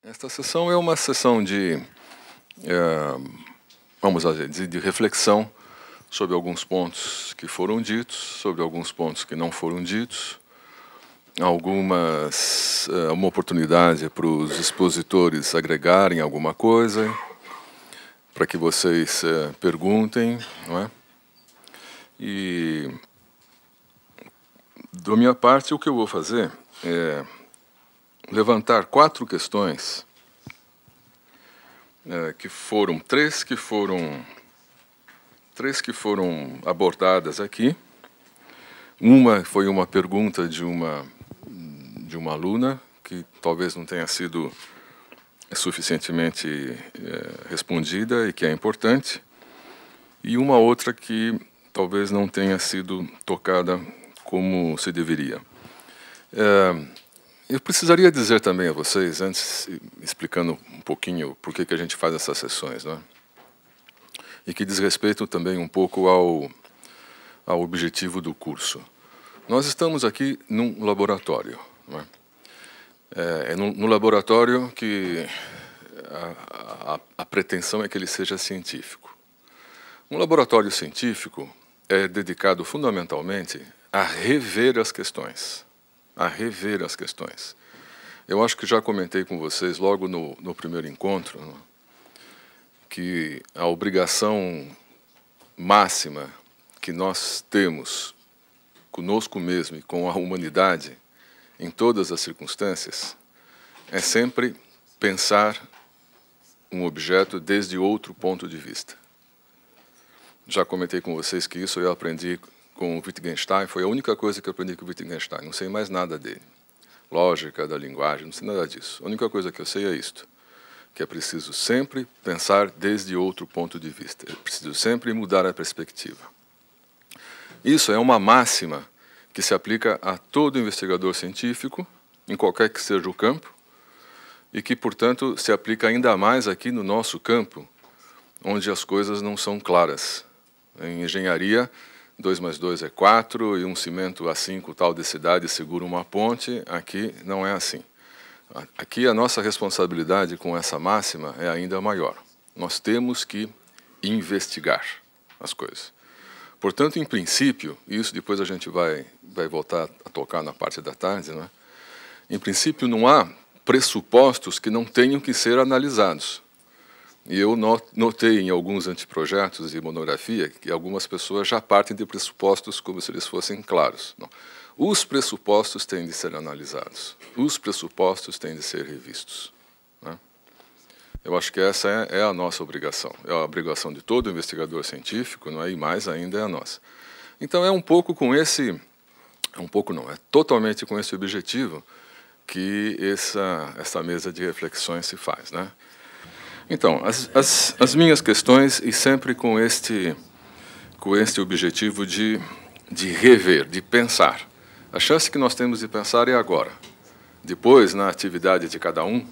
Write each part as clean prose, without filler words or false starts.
Esta sessão é uma sessão vamos dizer, de reflexão sobre alguns pontos que foram ditos, sobre alguns pontos que não foram ditos, uma oportunidade para os expositores agregarem alguma coisa, para que vocês perguntem, não é? E, da minha parte, o que eu vou fazer é levantar 4 questões, três que foram abordadas aqui. Uma foi uma pergunta de uma aluna que talvez não tenha sido suficientemente respondida e que é importante, e uma outra que talvez não tenha sido tocada como se deveria. Eu precisaria dizer também a vocês, antes, explicando um pouquinho por que a gente faz essas sessões, né? E que diz respeito também um pouco ao objetivo do curso. Nós estamos aqui num laboratório, não é? No laboratório que a pretensão é que ele seja científico. Um laboratório científico é dedicado fundamentalmente a rever as questões. Eu acho que já comentei com vocês logo no primeiro encontro, né, que a obrigação máxima que nós temos conosco mesmo e com a humanidade em todas as circunstâncias é sempre pensar um objeto desde outro ponto de vista. Já comentei com vocês que isso eu aprendi com o Wittgenstein, foi a única coisa que eu aprendi com o Wittgenstein, não sei mais nada dele. Lógica da linguagem, não sei nada disso. A única coisa que eu sei é isto, que é preciso sempre pensar desde outro ponto de vista, é preciso sempre mudar a perspectiva. Isso é uma máxima que se aplica a todo investigador científico, em qualquer que seja o campo, e que, portanto, se aplica ainda mais aqui no nosso campo, onde as coisas não são claras. Em engenharia, 2 mais 2 é 4, e um cimento A5 tal de cidade segura uma ponte. Aqui não é assim. Aqui a nossa responsabilidade com essa máxima é ainda maior. Nós temos que investigar as coisas. Portanto, em princípio, isso depois a gente vai voltar a tocar na parte da tarde, né? Em princípio, não há pressupostos que não tenham que ser analisados. E eu notei em alguns anteprojetos de monografia que algumas pessoas já partem de pressupostos como se eles fossem claros. Não. Os pressupostos têm de ser analisados. Os pressupostos têm de ser revistos, né? Eu acho que essa é a nossa obrigação. É a obrigação de todo investigador científico, não é? E mais ainda é a nossa. Então é um pouco com esse... é totalmente com esse objetivo que essa mesa de reflexões se faz, né? Então, as minhas questões, e sempre com este objetivo de rever, de pensar. A chance que nós temos de pensar é agora. Depois, na atividade de cada um,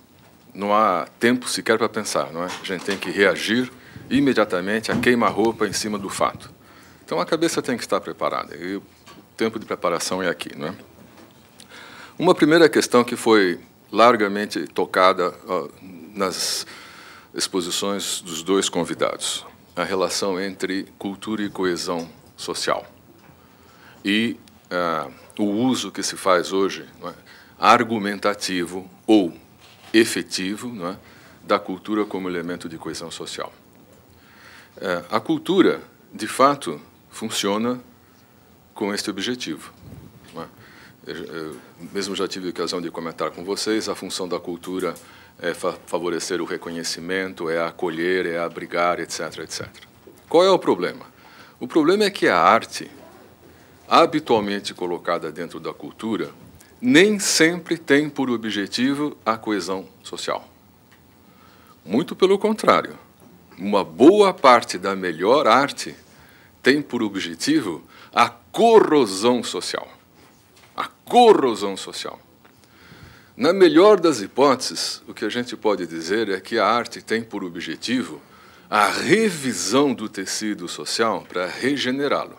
não há tempo sequer para pensar, não é? A gente tem que reagir imediatamente a queima-roupa em cima do fato. Então, a cabeça tem que estar preparada, e o tempo de preparação é aqui, não é? Uma primeira questão que foi largamente tocada nas exposições dos 2 convidados, a relação entre cultura e coesão social. E o uso que se faz hoje, não é, argumentativo ou efetivo, não é, da cultura como elemento de coesão social. A cultura, de fato, funciona com este objetivo, não é? Eu mesmo já tive a ocasião de comentar com vocês, a função da cultura é favorecer o reconhecimento, é acolher, é abrigar, etc., etc. Qual é o problema? O problema é que a arte, habitualmente colocada dentro da cultura, nem sempre tem por objetivo a coesão social. Muito pelo contrário. Uma boa parte da melhor arte tem por objetivo a corrosão social. A corrosão social. Na melhor das hipóteses, o que a gente pode dizer é que a arte tem por objetivo a revisão do tecido social para regenerá-lo.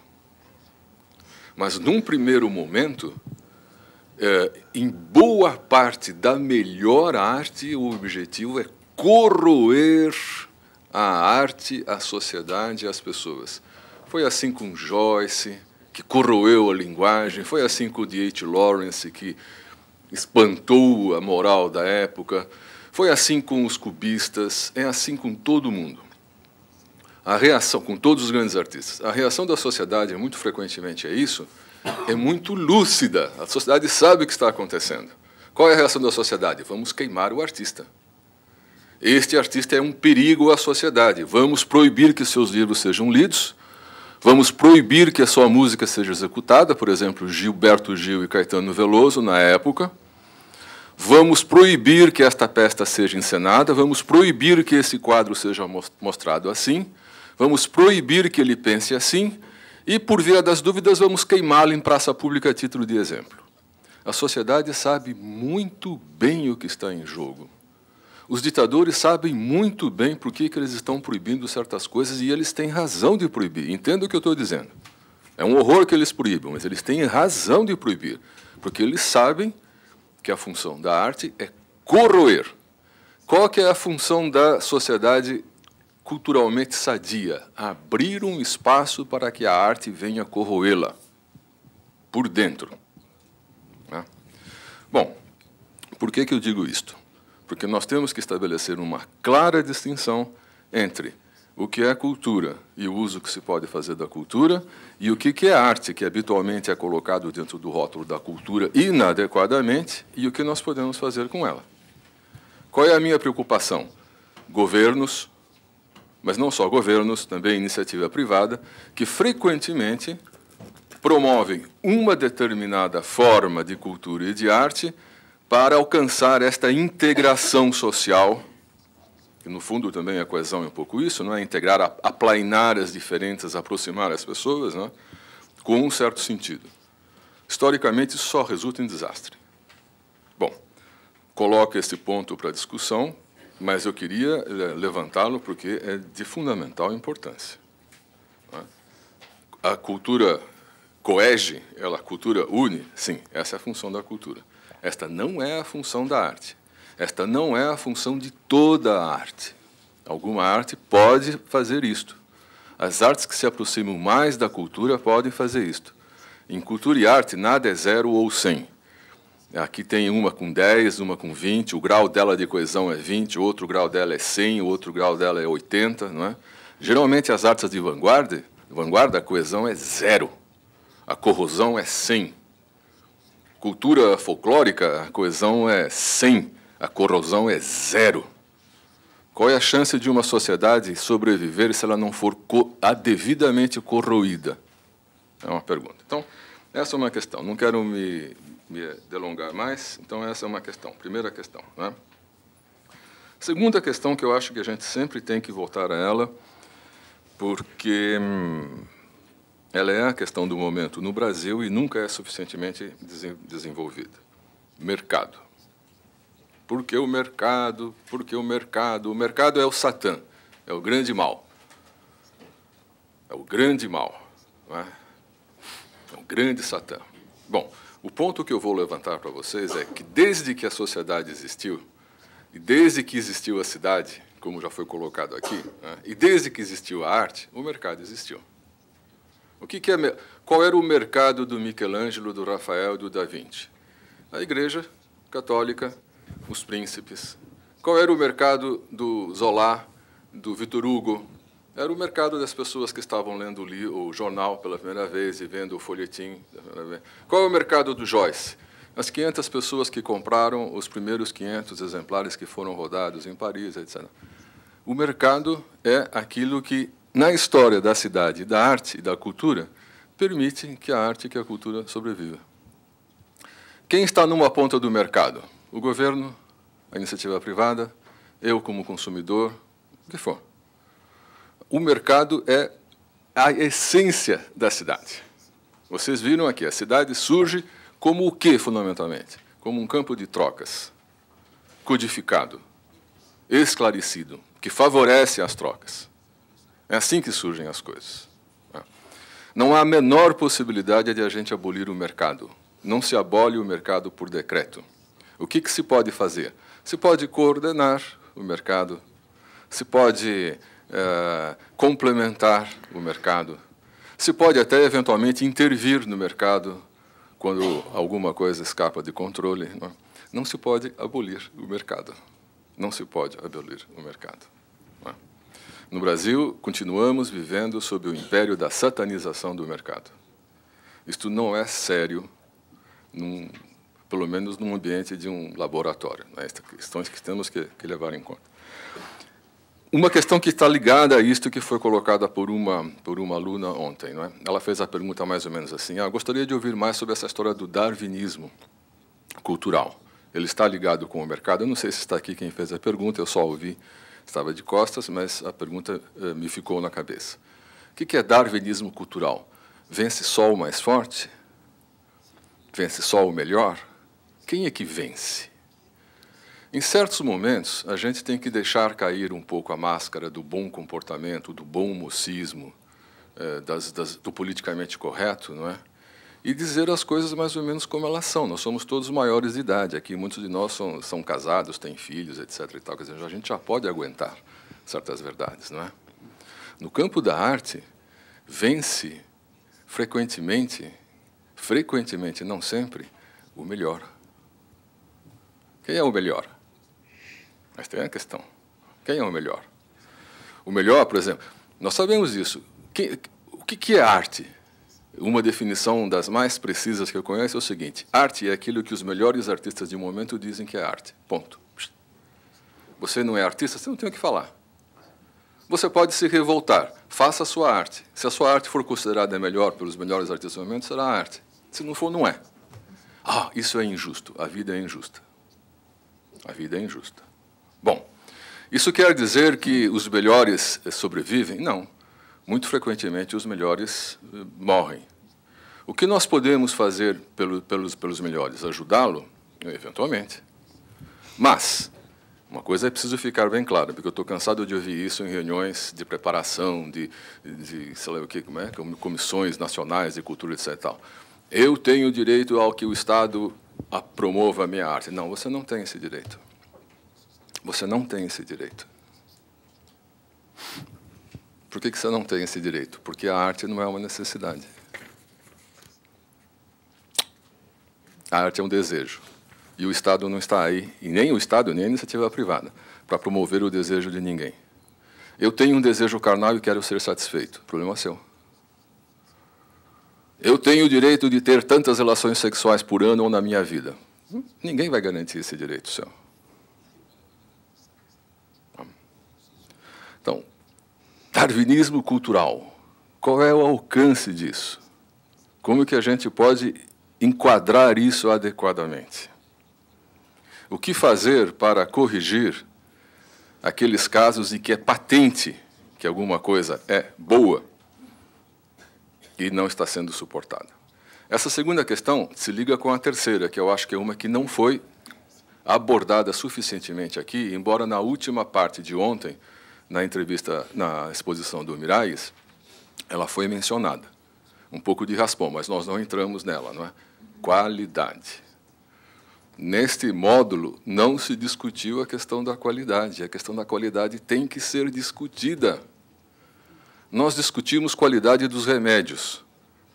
Mas, num primeiro momento, em boa parte da melhor arte, o objetivo é corroer a arte, a sociedade e as pessoas. Foi assim com Joyce, que corroeu a linguagem, foi assim com D.H. Lawrence, que espantou a moral da época, foi assim com os cubistas, é assim com todo mundo. A reação, com todos os grandes artistas, a reação da sociedade, muito frequentemente, é isso, é muito lúcida. A sociedade sabe o que está acontecendo. Qual é a reação da sociedade? Vamos queimar o artista. Este artista é um perigo à sociedade. Vamos proibir que seus livros sejam lidos, vamos proibir que a sua música seja executada, por exemplo, Gilberto Gil e Caetano Veloso, na época. Vamos proibir que esta peça seja encenada, vamos proibir que esse quadro seja mostrado assim, vamos proibir que ele pense assim, e, por via das dúvidas, vamos queimá-lo em praça pública a título de exemplo. A sociedade sabe muito bem o que está em jogo. Os ditadores sabem muito bem por que eles estão proibindo certas coisas, e eles têm razão de proibir. Entenda o que eu estou dizendo. É um horror que eles proíbam, mas eles têm razão de proibir, porque eles sabem que a função da arte é corroer. Qual que é a função da sociedade culturalmente sadia? Abrir um espaço para que a arte venha corroê-la por dentro. Bom, por que eu digo isto? Porque nós temos que estabelecer uma clara distinção entre o que é cultura e o uso que se pode fazer da cultura, e o que é arte, que habitualmente é colocado dentro do rótulo da cultura inadequadamente, e o que nós podemos fazer com ela. Qual é a minha preocupação? Governos, mas não só governos, também iniciativa privada, que frequentemente promovem uma determinada forma de cultura e de arte para alcançar esta integração social, que no fundo também a coesão é um pouco isso, não é? Integrar, aplainar as diferenças, aproximar as pessoas, não é? Com um certo sentido. Historicamente, isso só resulta em desastre. Bom, coloco esse ponto para discussão, mas eu queria levantá-lo porque é de fundamental importância. A cultura coege, a cultura une, sim, essa é a função da cultura. Esta não é a função da arte. Esta não é a função de toda a arte. Alguma arte pode fazer isto. As artes que se aproximam mais da cultura podem fazer isto. Em cultura e arte, nada é 0 ou 100. Aqui tem uma com 10, uma com 20, o grau dela de coesão é 20, o outro grau dela é 100, o outro grau dela é 80. Não é? Geralmente, as artes de vanguarda, a coesão é 0, a corrosão é 100. Cultura folclórica, a coesão é 100, a corrosão é 0. Qual é a chance de uma sociedade sobreviver se ela não for devidamente corroída? É uma pergunta. Então, essa é uma questão. Não quero me delongar mais, então essa é uma questão. Primeira questão. Né? Segunda questão, que eu acho que a gente sempre tem que voltar a ela, porque ela é a questão do momento no Brasil e nunca é suficientemente desenvolvida. Mercado. Por que o mercado? Por que o mercado? O mercado é o Satã, é o grande mal. É o grande mal. Não é? É o grande Satã. Bom, o ponto que eu vou levantar para vocês é que, desde que a sociedade existiu, e desde que existiu a cidade, como já foi colocado aqui, né, e desde que existiu a arte, o mercado existiu. Qual era o mercado do Michelangelo, do Rafael e do Da Vinci? A Igreja Católica, os príncipes. Qual era o mercado do Zola, do Victor Hugo? Era o mercado das pessoas que estavam lendo o jornal pela primeira vez e vendo o folhetim pela primeira vez. Qual é o mercado do Joyce? As 500 pessoas que compraram os primeiros 500 exemplares que foram rodados em Paris, etc. O mercado é aquilo que, na história da cidade, da arte e da cultura, permite que a arte e que a cultura sobreviva. Quem está numa ponta do mercado? O governo, a iniciativa privada, eu como consumidor, o que for. O mercado é a essência da cidade. Vocês viram aqui, a cidade surge como o quê, fundamentalmente? Como um campo de trocas, codificado, esclarecido, que favorece as trocas. É assim que surgem as coisas. Não há a menor possibilidade de a gente abolir o mercado. não se abole o mercado por decreto. O que se pode fazer? Se pode coordenar o mercado, se pode complementar o mercado, se pode até, eventualmente, intervir no mercado quando alguma coisa escapa de controle. Não se pode abolir o mercado. Não se pode abolir o mercado. No Brasil, continuamos vivendo sob o império da satanização do mercado. Isto não é sério, pelo menos num ambiente de um laboratório. Questões que temos que levar em conta. Uma questão que está ligada a isto que foi colocada por uma aluna ontem. Não é? Ela fez a pergunta mais ou menos assim: gostaria de ouvir mais sobre essa história do darwinismo cultural. Ele está ligado com o mercado? Eu não sei se está aqui quem fez a pergunta, eu só ouvi, estava de costas, mas a pergunta me ficou na cabeça. O que é darwinismo cultural? Vence só o mais forte? Vence só o melhor? Quem é que vence? Em certos momentos, a gente tem que deixar cair um pouco a máscara do bom comportamento, do bom mocismo, do politicamente correto, não é? E dizer as coisas mais ou menos como elas são. Nós somos todos maiores de idade. Aqui, muitos de nós são casados, têm filhos, etc. E tal. Quer dizer, a gente já pode aguentar certas verdades, não é? No campo da arte, vence frequentemente, não sempre, o melhor. Quem é o melhor? Mas tem a questão. Quem é o melhor? O melhor, por exemplo, nós sabemos isso. O que é arte? Uma definição das mais precisas que eu conheço é o seguinte: arte é aquilo que os melhores artistas de momento dizem que é arte. Ponto. Você não é artista, você não tem o que falar. Você pode se revoltar. Faça a sua arte. Se a sua arte for considerada melhor pelos melhores artistas do momento, será arte. Se não for, não é. Isso é injusto. A vida é injusta. A vida é injusta. Bom, isso quer dizer que os melhores sobrevivem? Não. Muito frequentemente, os melhores morrem. O que nós podemos fazer pelos melhores? Ajudá-lo? Eventualmente. Mas uma coisa é preciso ficar bem clara, porque eu estou cansado de ouvir isso em reuniões de preparação, de sei lá o que, comissões nacionais de cultura, etc. Tal. Eu tenho direito ao que o Estado promova a minha arte. Não, você não tem esse direito. Você não tem esse direito. Por que você não tem esse direito? Porque a arte não é uma necessidade. A arte é um desejo. E o Estado não está aí, e nem o Estado, nem a iniciativa privada, para promover o desejo de ninguém. Eu tenho um desejo carnal e quero ser satisfeito. Problema seu. Eu tenho o direito de ter tantas relações sexuais por ano ou na minha vida. Ninguém vai garantir esse direito seu. Então, darwinismo cultural. Qual é o alcance disso? Como que a gente pode enquadrar isso adequadamente? O que fazer para corrigir aqueles casos em que é patente que alguma coisa é boa e não está sendo suportada? Essa segunda questão se liga com a terceira, que eu acho que é uma que não foi abordada suficientemente aqui, embora na última parte de ontem, na entrevista, na exposição do Mirais, ela foi mencionada. Um pouco de raspão, mas nós não entramos nela, não é? Qualidade. Neste módulo, não se discutiu a questão da qualidade. A questão da qualidade tem que ser discutida. Nós discutimos qualidade dos remédios.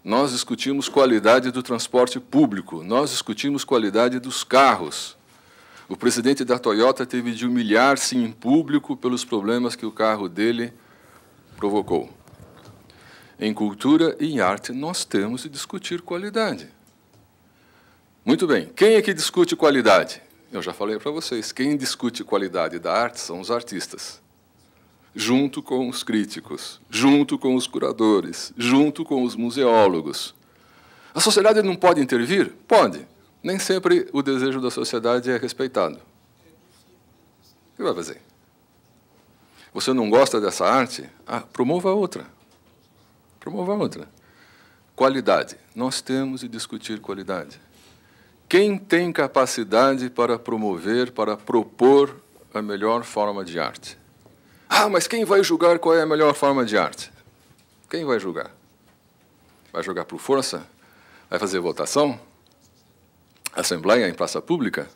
Nós discutimos qualidade do transporte público. Nós discutimos qualidade dos carros. O presidente da Toyota teve de humilhar-se em público pelos problemas que o carro dele provocou. Em cultura e em arte, nós temos de discutir qualidade. Muito bem. Quem é que discute qualidade? Eu já falei para vocês. Quem discute qualidade da arte são os artistas. Junto com os críticos, junto com os curadores, junto com os museólogos. A sociedade não pode intervir? Pode. Nem sempre o desejo da sociedade é respeitado. O que vai fazer? Você não gosta dessa arte? Promova outra. Promova outra. Qualidade. Nós temos de discutir qualidade. Quem tem capacidade para promover, para propor a melhor forma de arte? Mas quem vai julgar qual é a melhor forma de arte? Quem vai julgar? Vai julgar por força? Vai fazer votação? assembleia em praça pública,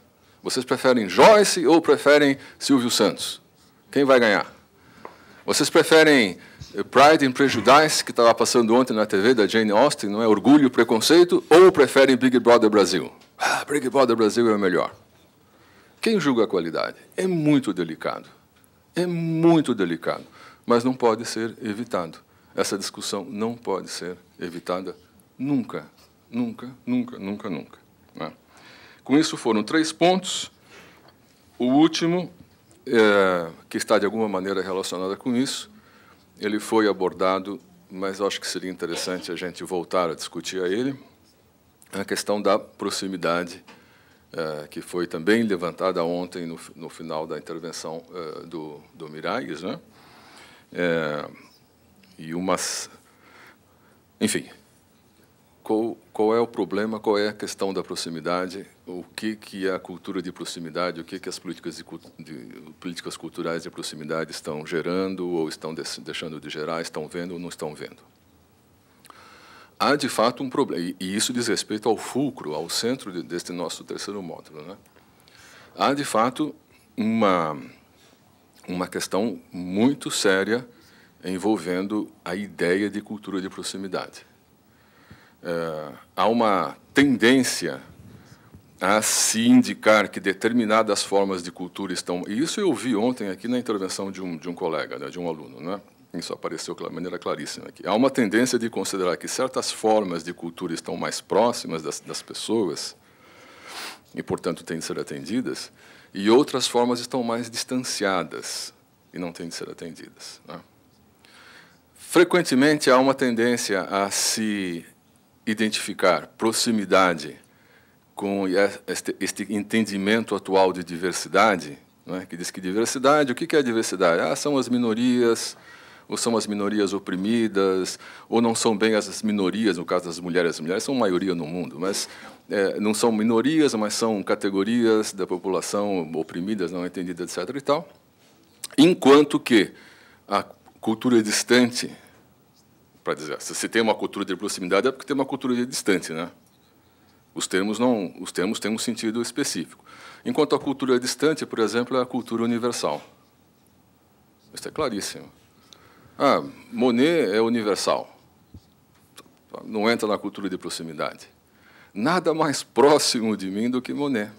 vocês preferem Joyce ou preferem Silvio Santos? Quem vai ganhar? Vocês preferem Pride and Prejudice, que estava passando ontem na TV, da Jane Austen, não é? Orgulho e Preconceito, ou preferem Big Brother Brasil? Ah, Big Brother Brasil é o melhor. Quem julga a qualidade? É muito delicado. É muito delicado, mas não pode ser evitado. Essa discussão não pode ser evitada nunca, nunca, nunca, nunca, nunca. Né? Com isso foram 3 pontos. O último, que está de alguma maneira relacionado com isso, ele foi abordado, mas acho que seria interessante a gente voltar a discutir a ele, a questão da proximidade, que foi também levantada ontem no final da intervenção do Miralles, né? Enfim, qual é o problema, qual é a questão da proximidade, o que é a cultura de proximidade, o que as políticas culturais de proximidade estão gerando ou estão deixando de gerar, estão vendo ou não estão vendo. Há, de fato, um problema, e isso diz respeito ao fulcro, ao centro deste nosso terceiro módulo, né? Há, de fato, uma questão muito séria envolvendo a ideia de cultura de proximidade. Há uma tendência a se indicar que determinadas formas de cultura estão... E isso eu vi ontem aqui na intervenção de um colega, né, de um aluno, né? Isso apareceu de maneira claríssima aqui. Há uma tendência de considerar que certas formas de cultura estão mais próximas das pessoas e, portanto, têm de ser atendidas, e outras formas estão mais distanciadas e não têm de ser atendidas, né? Frequentemente, há uma tendência a se identificar proximidade com este entendimento atual de diversidade, né, que diz que diversidade, o que é diversidade? Ah, são as minorias, ou são as minorias oprimidas, ou não são bem as minorias, no caso das mulheres. As mulheres são maioria no mundo, mas não são minorias, mas são categorias da população oprimidas, não entendidas, etc. e tal. Enquanto que a cultura distante, para dizer, se tem uma cultura de proximidade é porque tem uma cultura de distante, né? Os termos têm um sentido específico. Enquanto a cultura distante, por exemplo, é a cultura universal. Isso é claríssimo. Ah, Monet é universal. Não entra na cultura de proximidade. Nada mais próximo de mim do que Monet.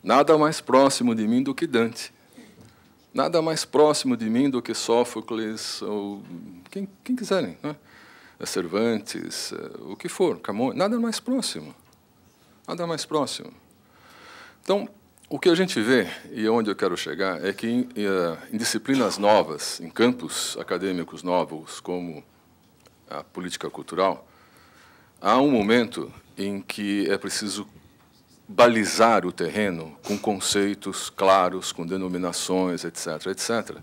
Nada mais próximo de mim do que Dante. Nada mais próximo de mim do que Sófocles, ou quem quiserem, né? Cervantes, o que for, Camões, nada mais próximo. Nada mais próximo. Então, o que a gente vê, e onde eu quero chegar, é que em disciplinas novas, em campos acadêmicos novos, como a política cultural, há um momento em que é preciso balizar o terreno com conceitos claros, com denominações, etc., etc.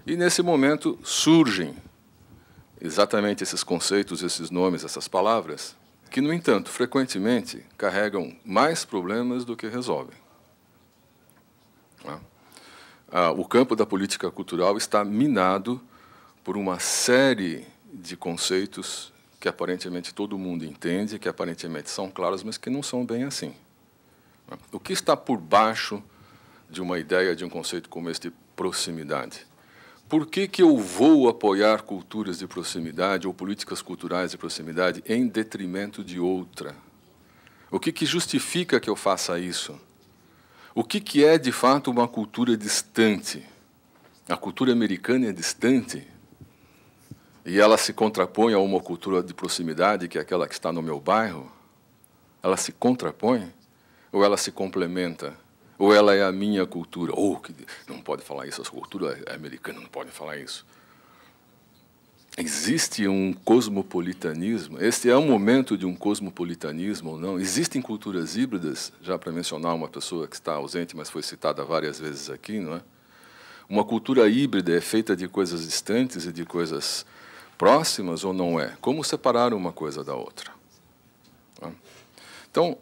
E, nesse momento, surgem exatamente esses conceitos, esses nomes, essas palavras, que, no entanto, frequentemente carregam mais problemas do que resolvem. O campo da política cultural está minado por uma série de conceitos que, aparentemente, todo mundo entende, que, aparentemente, são claros, mas que não são bem assim. O que está por baixo de uma ideia, de um conceito como este, proximidade? Por que eu vou apoiar culturas de proximidade ou políticas culturais de proximidade em detrimento de outra? O que justifica que eu faça isso? O que é, de fato, uma cultura distante? A cultura americana é distante e ela se contrapõe a uma cultura de proximidade, que é aquela que está no meu bairro? Ela se contrapõe? Ou ela se complementa? Ou ela é a minha cultura? Não pode falar isso, a cultura americana não pode falar isso. Existe um cosmopolitanismo? Este é um momento de um cosmopolitanismo ou não? Existem culturas híbridas, já para mencionar uma pessoa que está ausente, mas foi citada várias vezes aqui, não é? Uma cultura híbrida é feita de coisas distantes e de coisas próximas ou não é? Como separar uma coisa da outra? Então,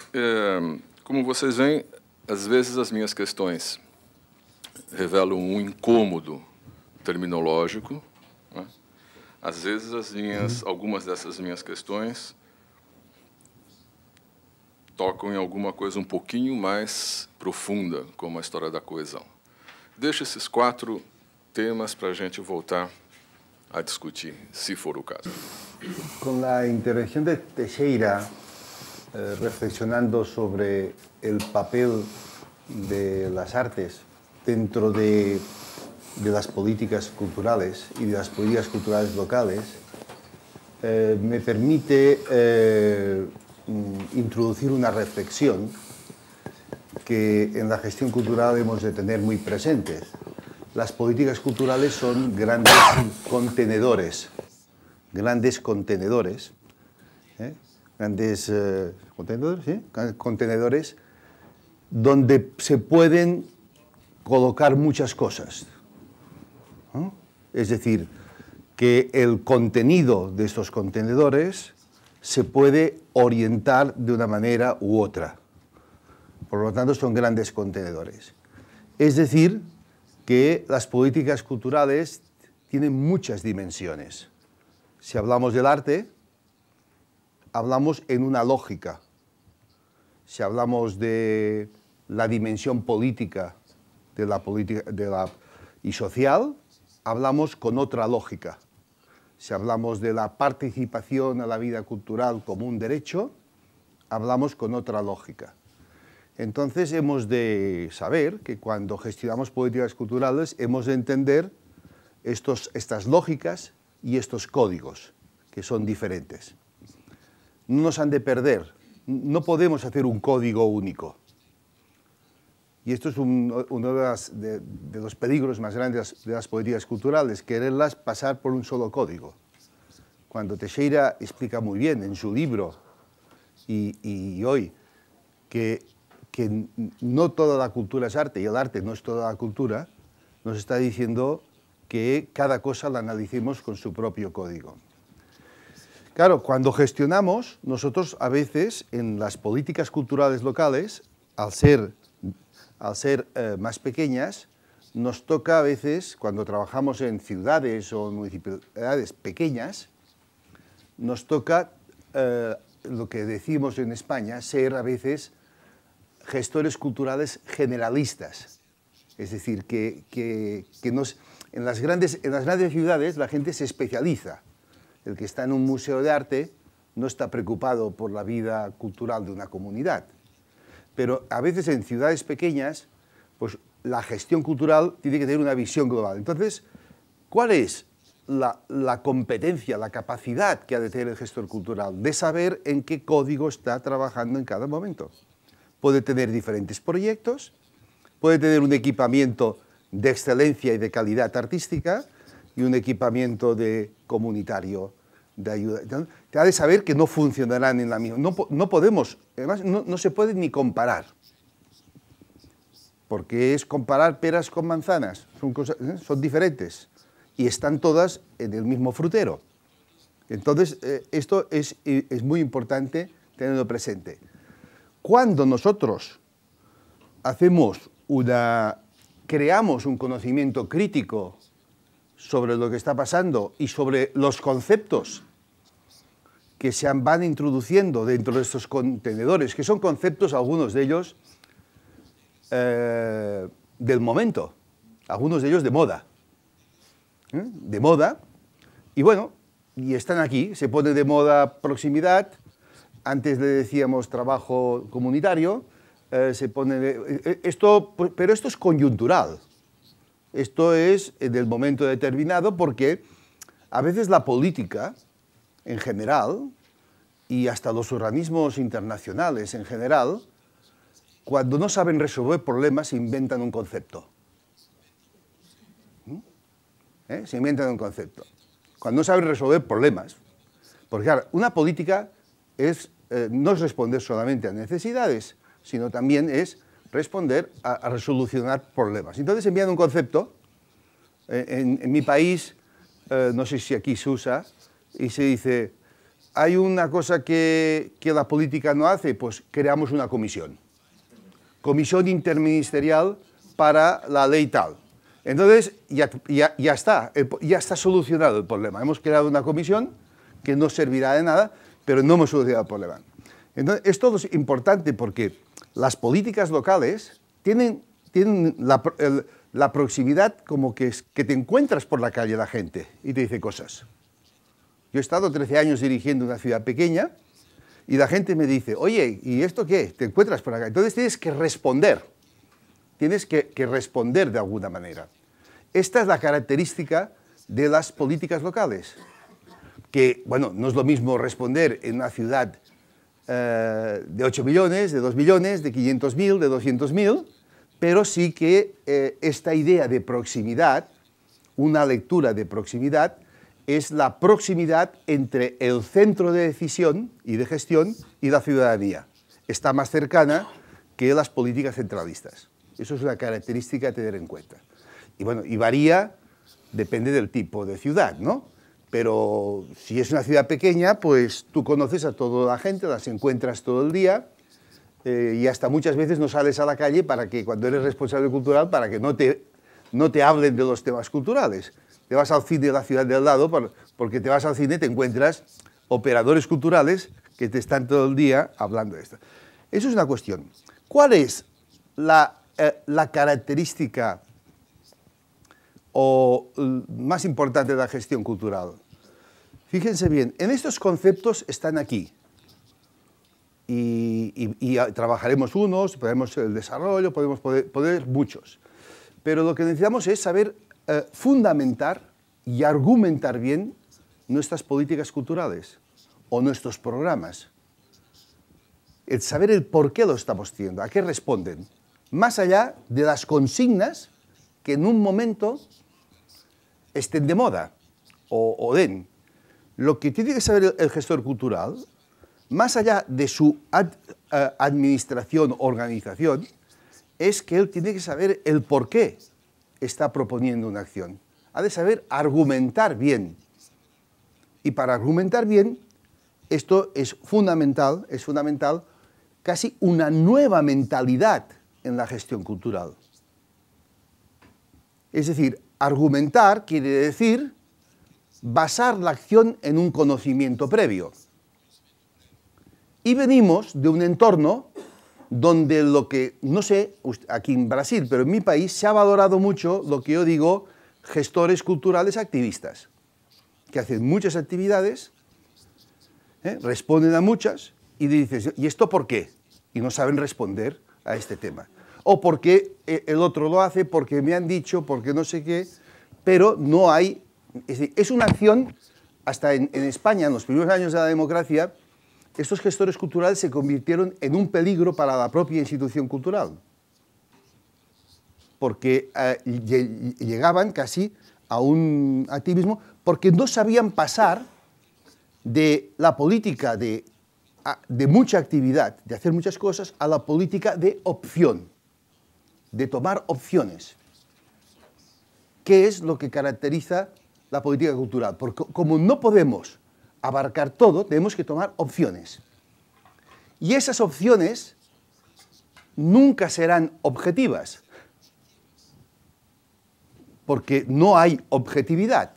como vocês veem, às vezes as minhas questões revelam um incômodo terminológico, né? Às vezes algumas dessas minhas questões tocam em alguma coisa um pouquinho mais profunda, como a história da coesão. Deixo esses 4 temas para a gente voltar a discutir, si for el caso. Con la intervención de Teixeira, reflexionando sobre el papel de las artes dentro de las políticas culturales y de las políticas culturales locales, me permite introducir una reflexión que en la gestión cultural hemos de tener muy presentes. Las políticas culturales son grandes contenedores, contenedores donde se pueden colocar muchas cosas, ¿no? Es decir, que el contenido de estos contenedores se puede orientar de una manera u otra. Por lo tanto, son grandes contenedores. Es decir, que las políticas culturales tienen muchas dimensiones. Si hablamos del arte, hablamos en una lógica. Si hablamos de la dimensión política y social, hablamos con otra lógica. Si hablamos de la participación a la vida cultural como un derecho, hablamos con otra lógica. Entonces hemos de saber que cuando gestionamos políticas culturales hemos de entender estas lógicas y estos códigos, que son diferentes. No nos han de perder, no podemos hacer un código único. Y esto es uno de los peligros más grandes de las políticas culturales, quererlas pasar por un solo código. Cuando Teixeira explica muy bien en su libro y hoy que no toda la cultura es arte y el arte no es toda la cultura, nos está diciendo que cada cosa la analicemos con su propio código. Claro, cuando gestionamos, nosotros a veces en las políticas culturales locales, al ser más pequeñas, nos toca a veces, cuando trabajamos en ciudades o en municipalidades pequeñas, nos toca, lo que decimos en España, ser a veces gestores culturales generalistas. Es decir, en las grandes ciudades la gente se especializa. El que está en un museo de arte no está preocupado por la vida cultural de una comunidad. Pero a veces en ciudades pequeñas, pues la gestión cultural tiene que tener una visión global. Entonces, ¿cuál es la competencia, la capacidad que ha de tener el gestor cultural? De saber en qué código está trabajando en cada momento. Puede tener diferentes proyectos, puede tener un equipamiento de excelencia y de calidad artística y un equipamiento comunitario de ayuda. Entonces, te ha de saber que no funcionarán en la misma. No podemos, además no se puede ni comparar, porque es comparar peras con manzanas, son diferentes y están todas en el mismo frutero. Entonces, esto es muy importante tenerlo presente. Cuando nosotros creamos un conocimiento crítico sobre lo que está pasando y sobre los conceptos que se van introduciendo dentro de estos contenedores, que son conceptos, algunos de ellos, del momento, algunos de ellos de moda. De moda, y bueno, y están aquí, se pone de moda proximidad, antes le decíamos trabajo comunitario, se pone pero esto es coyuntural. Esto es del momento determinado porque a veces la política en general y hasta los organismos internacionales en general, cuando no saben resolver problemas, inventan un concepto. Se inventan un concepto. Cuando no saben resolver problemas. Porque claro, una política no es responder solamente a necesidades, sino también es responder a resolucionar problemas. Entonces envían un concepto. En mi país, no sé si aquí se usa, y se dice, hay una cosa que la política no hace, pues creamos una comisión. Comisión interministerial para la ley tal. Entonces ya está solucionado el problema. Hemos creado una comisión que no servirá de nada, pero no hemos solucionado el problema. Entonces, esto es importante porque las políticas locales tienen la proximidad como que te encuentras por la calle la gente y te dice cosas. Yo he estado 13 años dirigiendo una ciudad pequeña y la gente me dice, oye, ¿y esto qué? Te encuentras por acá. Entonces tienes que responder. Tienes que responder de alguna manera. Esta es la característica de las políticas locales. Que, bueno, no es lo mismo responder en una ciudad de 8 millones, de 2 millones, de 500.000, de 200.000, pero sí que esta idea de proximidad, una lectura de proximidad, es la proximidad entre el centro de decisión y de gestión y la ciudadanía. Está más cercana que las políticas centralistas. Eso es una característica a tener en cuenta. Y bueno, y varía, depende del tipo de ciudad, ¿no? Pero si es una ciudad pequeña, pues tú conoces a toda la gente, las encuentras todo el día y hasta muchas veces no sales a la calle para que, cuando eres responsable cultural, para que no te hablen de los temas culturales. Te vas al cine de la ciudad de al lado, porque te vas al cine y te encuentras operadores culturales que te están todo el día hablando de esto. Eso es una cuestión. ¿Cuál es la característica más importante de la gestión cultural? Fíjense bien, en estos conceptos están aquí. Y trabajaremos unos, podemos el desarrollo, podemos poder muchos. Pero lo que necesitamos es saber fundamentar y argumentar bien nuestras políticas culturales o nuestros programas. El saber el por qué lo estamos haciendo, a qué responden, más allá de las consignas que en un momento estén de moda o den. Lo que tiene que saber el gestor cultural, más allá de su administración, organización, es que él tiene que saber el por qué está proponiendo una acción. Ha de saber argumentar bien. Y para argumentar bien, esto es fundamental casi una nueva mentalidad en la gestión cultural. Es decir, argumentar quiere decir basar la acción en un conocimiento previo. Y venimos de un entorno donde lo que, no sé, aquí en Brasil, pero en mi país se ha valorado mucho lo que yo digo gestores culturales activistas, que hacen muchas actividades, responden a muchas y dices, ¿y esto por qué? Y no saben responder a este tema. O porque el otro lo hace, porque me han dicho, porque no sé qué, pero no hay... Es decir, es una acción, hasta en España, en los primeros años de la democracia, estos gestores culturales se convirtieron en un peligro para la propia institución cultural. Porque llegaban casi a un activismo, porque no sabían pasar de la política de mucha actividad, de hacer muchas cosas, a la política de opción, de tomar opciones. ¿Qué es lo que caracteriza la política cultural? Porque como no podemos abarcar todo, tenemos que tomar opciones. Y esas opciones nunca serán objetivas, porque no hay objetividad.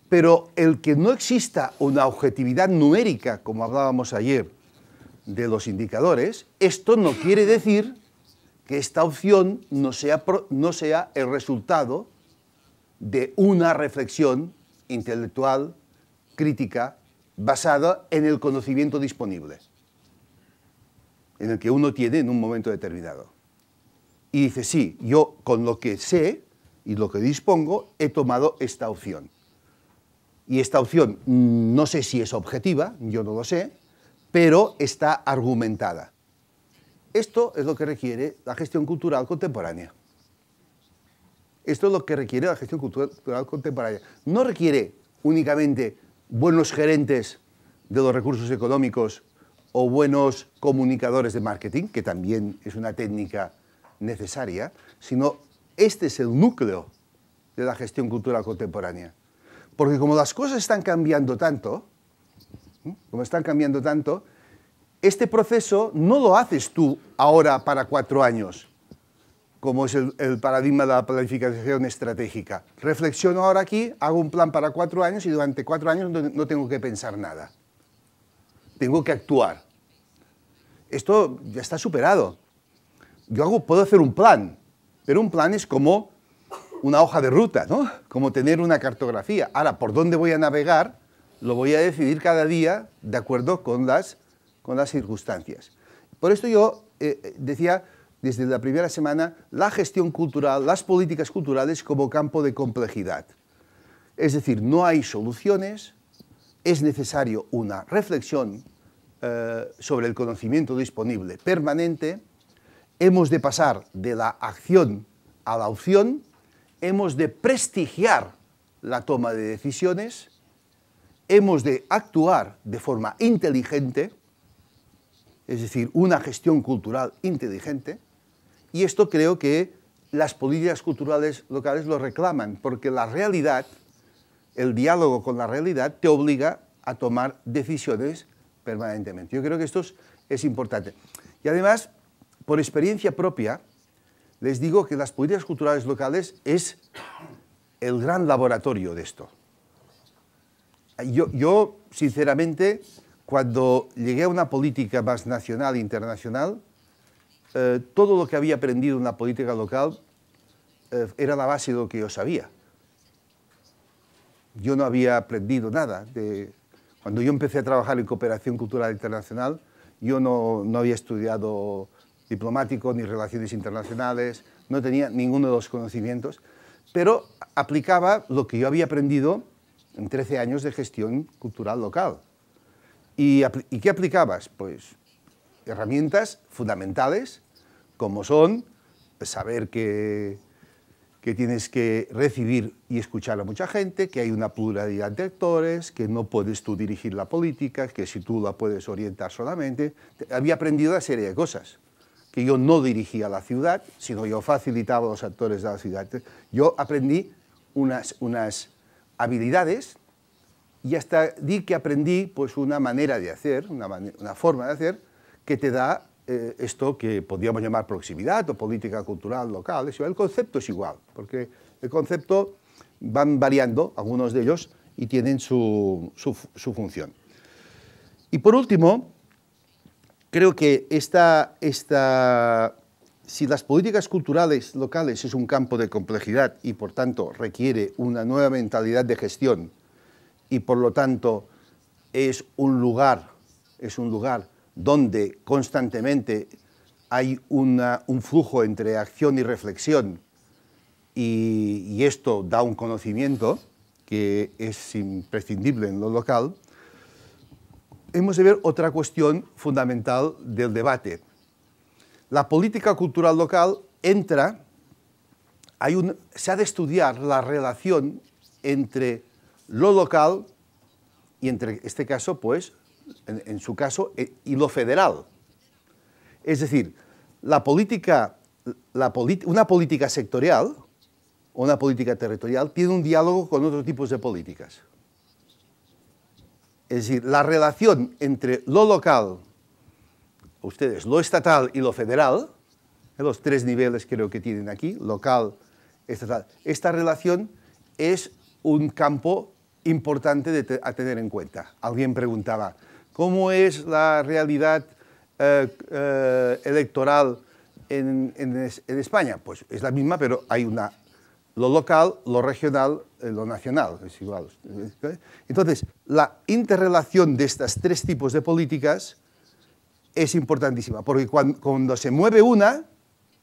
Pero el que no exista una objetividad numérica, como hablábamos ayer de los indicadores, esto no quiere decir que esta opción no sea el resultado de una reflexión intelectual, crítica, basada en el conocimiento disponible, en el que uno tiene en un momento determinado. Y dice, sí, yo con lo que sé y lo que dispongo he tomado esta opción. Y esta opción no sé si es objetiva, yo no lo sé, pero está argumentada. Esto es lo que requiere la gestión cultural contemporánea. Esto es lo que requiere la gestión cultural contemporánea. No requiere únicamente buenos gerentes de los recursos económicos o buenos comunicadores de marketing, que también es una técnica necesaria, sino este es el núcleo de la gestión cultural contemporánea. Porque como las cosas están cambiando tanto, este proceso no lo haces tú ahora para 4 años, como es el paradigma de la planificación estratégica. Reflexiono ahora aquí, hago un plan para 4 años y durante 4 años no tengo que pensar nada. Tengo que actuar. esto ya está superado. Puedo hacer un plan, pero un plan es como una hoja de ruta, ¿no? Como tener una cartografía. Ahora, ¿por dónde voy a navegar? Lo voy a decidir cada día de acuerdo con las circunstancias. Por esto yo decía desde la primera semana la gestión cultural, las políticas culturales como campo de complejidad. Es decir, no hay soluciones, es necesario una reflexión sobre el conocimiento disponible permanente, hemos de pasar de la acción a la opción, hemos de prestigiar la toma de decisiones, hemos de actuar de forma inteligente, es decir, una gestión cultural inteligente, y esto creo que las políticas culturales locales lo reclaman, porque la realidad, el diálogo con la realidad, te obliga a tomar decisiones permanentemente. Yo creo que esto es importante. Y además, por experiencia propia, les digo que las políticas culturales locales es el gran laboratorio de esto. Yo sinceramente, cuando llegué a una política más nacional e internacional, todo lo que había aprendido en la política local era la base de lo que yo sabía. Yo no había aprendido nada. Cuando yo empecé a trabajar en cooperación cultural internacional, yo no había estudiado diplomático ni relaciones internacionales, no tenía ninguno de los conocimientos, pero aplicaba lo que yo había aprendido en 13 años de gestión cultural local. ¿Y qué aplicabas? Pues herramientas fundamentales, como son saber que tienes que recibir y escuchar a mucha gente, que hay una pluralidad de actores, que no puedes tú dirigir la política, que si tú la puedes orientar solamente. Había aprendido una serie de cosas, que yo no dirigía la ciudad, sino yo facilitaba a los actores de la ciudad. Yo aprendí unas habilidades y hasta di que aprendí pues, una manera de hacer, una forma de hacer, que te da esto que podríamos llamar proximidad o política cultural local. El concepto es igual, porque el concepto van variando, algunos de ellos, y tienen su función. Y por último, creo que si las políticas culturales locales es un campo de complejidad y por tanto requiere una nueva mentalidad de gestión y por lo tanto es un lugar donde constantemente hay un flujo entre acción y reflexión y esto da un conocimiento que es imprescindible en lo local, hemos de ver otra cuestión fundamental del debate. La política cultural local se ha de estudiar la relación entre lo local y entre este caso, pues, en su caso, y lo federal. Es decir, una política sectorial o una política territorial tiene un diálogo con otros tipos de políticas. Es decir, la relación entre lo local, lo estatal y lo federal, los tres niveles creo que tienen aquí, local, estatal, esta relación es un campo importante a tener en cuenta. Alguien preguntaba, ¿cómo es la realidad electoral en España? Pues es la misma, pero hay lo local, lo regional, lo nacional, es igual. Entonces, la interrelación de estos tres tipos de políticas es importantísima, porque cuando se mueve una,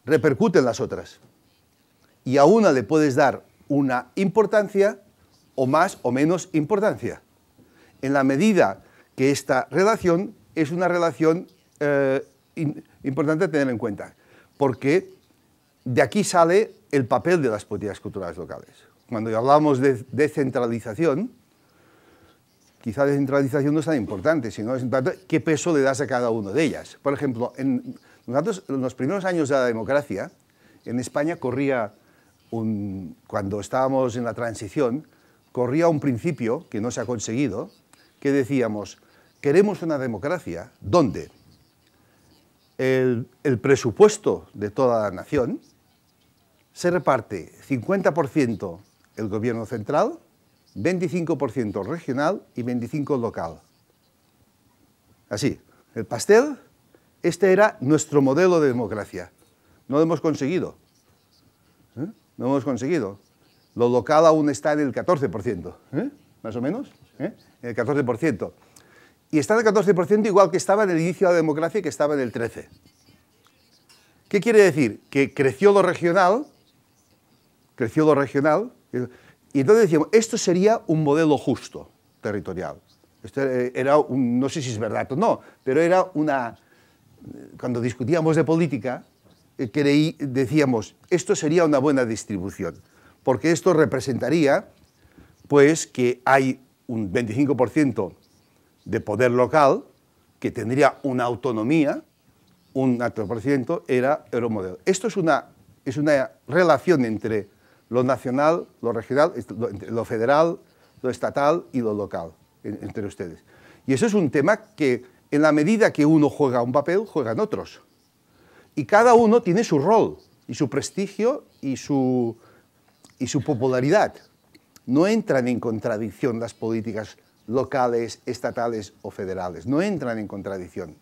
repercuten las otras. Y a una le puedes dar una importancia o más o menos importancia, en la medida que esta relación es una relación importante a tener en cuenta, porque de aquí sale el papel de las políticas culturales locales. Cuando hablamos de descentralización, quizá descentralización no es tan importante, sino es importante qué peso le das a cada una de ellas. Por ejemplo, nosotros, en los primeros años de la democracia, en España cuando estábamos en la transición, corría un principio que no se ha conseguido, que decíamos, queremos una democracia donde el presupuesto de toda la nación se reparte 50% el gobierno central, 25% regional y 25% local. Así, el pastel Este era nuestro modelo de democracia. No lo hemos conseguido. No lo hemos conseguido. Lo local aún está en el 14%, más o menos, en el 14%. Y está en el 14% igual que estaba en el inicio de la democracia, que estaba en el 13%. ¿Qué quiere decir? Que creció lo regional, y entonces decíamos, esto sería un modelo justo territorial. Esto era no sé si es verdad o no, pero era una... Cuando discutíamos de política, decíamos, esto sería una buena distribución, porque esto representaría, pues, que hay un 25% de poder local que tendría una autonomía, un 4% era euromodelo. Esto es una relación entre lo nacional, lo regional, lo federal, lo estatal y lo local, entre ustedes. Y eso es un tema que, en la medida que uno juega un papel, juegan otros. Y cada uno tiene su rol, y su prestigio, y su popularidad. No entran en contradicción las políticas locales, estatales o federales. No entran en contradicción.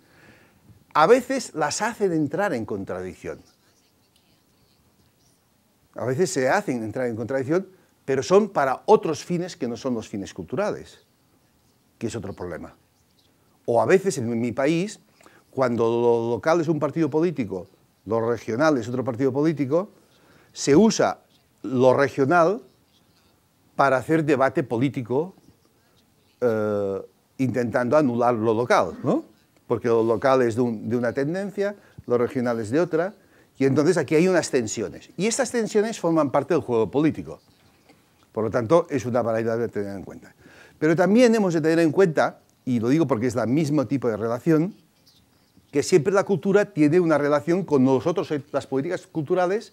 A veces las hacen entrar en contradicción. A veces se hacen entrar en contradicción, pero son para otros fines que no son los fines culturales, que es otro problema. O a veces en mi país, cuando lo local es un partido político, lo regional es otro partido político, se usa lo regional para hacer debate político intentando anular lo local, ¿no? Porque lo local es de una tendencia, lo regional es de otra, y entonces aquí hay unas tensiones. Y estas tensiones forman parte del juego político. Por lo tanto, es una variedad de tener en cuenta. Pero también hemos de tener en cuenta, y lo digo porque es el mismo tipo de relación, que siempre la cultura tiene una relación con nosotros, las políticas culturales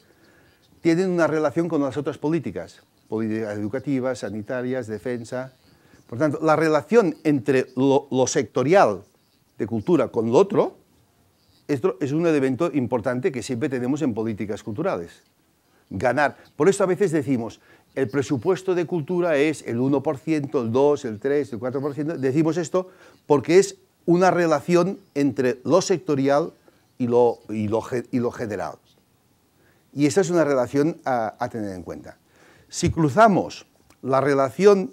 tienen una relación con las otras políticas educativas, sanitarias, defensa. Por tanto, la relación entre lo sectorial de cultura con lo otro, esto es un elemento importante que siempre tenemos en políticas culturales. Ganar. Por eso a veces decimos, el presupuesto de cultura es el 1%, el 2%, el 3%, el 4%. Decimos esto porque es una relación entre lo sectorial y lo general. Y esa es una relación a tener en cuenta. Si cruzamos la relación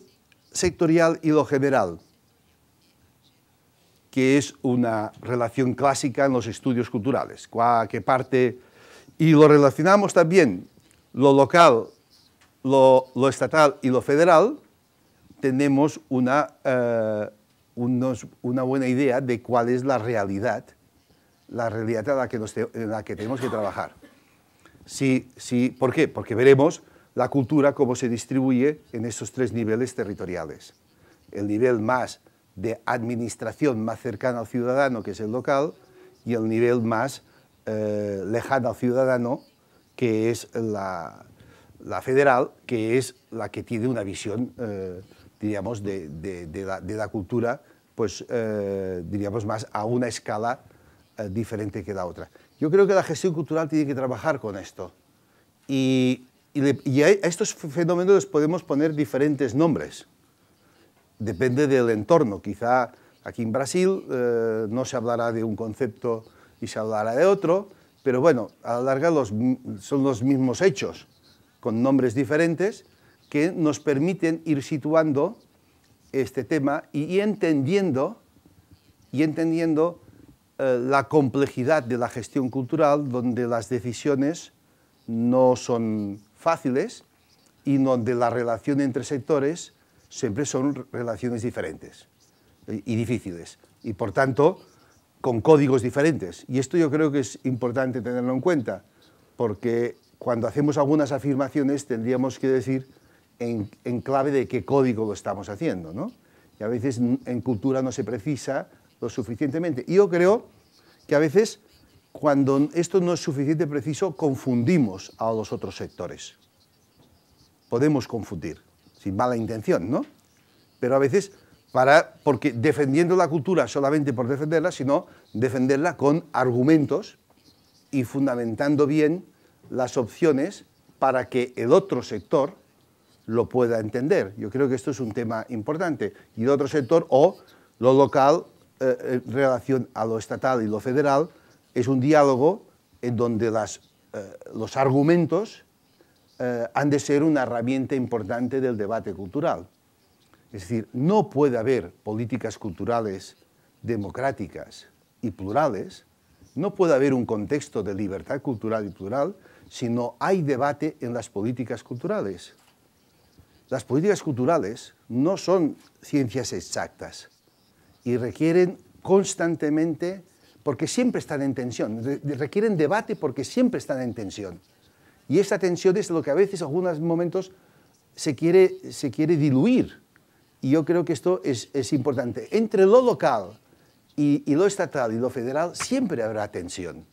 sectorial y lo general, que es una relación clásica en los estudios culturales, que parte, y lo relacionamos también lo local, lo estatal y lo federal, tenemos una buena idea de cuál es la realidad en la que tenemos que trabajar. ¿Por qué? Porque veremos la cultura cómo se distribuye en estos tres niveles territoriales. El nivel más de administración más cercana al ciudadano, que es el local, y el nivel más lejano al ciudadano, que es la federal, que es la que tiene una visión, diríamos, de la cultura, pues, diríamos, más a una escala diferente que la otra. Yo creo que la gestión cultural tiene que trabajar con esto. Y a estos fenómenos les podemos poner diferentes nombres. Depende del entorno. Quizá aquí en Brasil no se hablará de un concepto y se hablará de otro, pero bueno, a la larga son los mismos hechos, con nombres diferentes, que nos permiten ir situando este tema y entendiendo la complejidad de la gestión cultural, donde las decisiones no son fáciles y donde la relación entre sectores siempre son relaciones diferentes y difíciles, y por tanto con códigos diferentes. Y esto yo creo que es importante tenerlo en cuenta, porque cuando hacemos algunas afirmaciones tendríamos que decir en clave de qué código lo estamos haciendo, ¿no? Y a veces en cultura no se precisa lo suficientemente. Y yo creo que a veces, cuando esto no es suficientemente preciso, confundimos a los otros sectores. Podemos confundir, sin mala intención, ¿no? Pero a veces, porque defendiendo la cultura solamente por defenderla, sino defenderla con argumentos y fundamentando bien las opciones para que el otro sector lo pueda entender. Yo creo que esto es un tema importante. Y el otro sector, o lo local, en relación a lo estatal y lo federal, es un diálogo en donde los argumentos han de ser una herramienta importante del debate cultural. Es decir, no puede haber políticas culturales democráticas y plurales, no puede haber un contexto de libertad cultural y plural si no hay debate en las políticas culturales. Las políticas culturales no son ciencias exactas y requieren constantemente, porque siempre están en tensión, requieren debate porque siempre están en tensión. Y esta tensión es lo que a veces, en algunos momentos, se quiere diluir. Y yo creo que esto es importante. Entre lo local y lo estatal y lo federal siempre habrá tensión.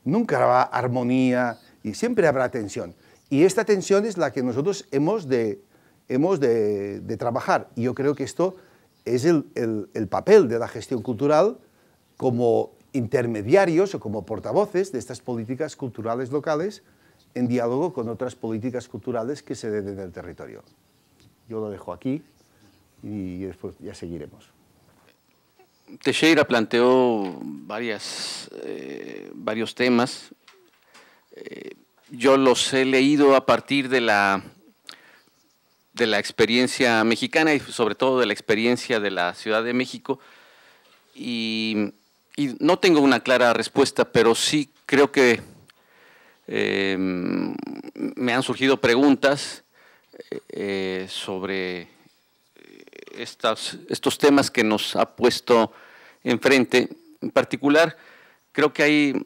Nunca habrá armonía y siempre habrá tensión. Y esta tensión es la que nosotros hemos de trabajar. Y yo creo que esto es el papel de la gestión cultural como intermediarios o como portavoces de estas políticas culturales locales en diálogo con otras políticas culturales que se den en el territorio. Yo lo dejo aquí y después ya seguiremos. Teixeira planteó varios temas. Yo los he leído a partir de la experiencia mexicana y sobre todo de la experiencia de la Ciudad de México. Y no tengo una clara respuesta, pero sí creo que me han surgido preguntas sobre estos temas que nos ha puesto enfrente. En particular, creo que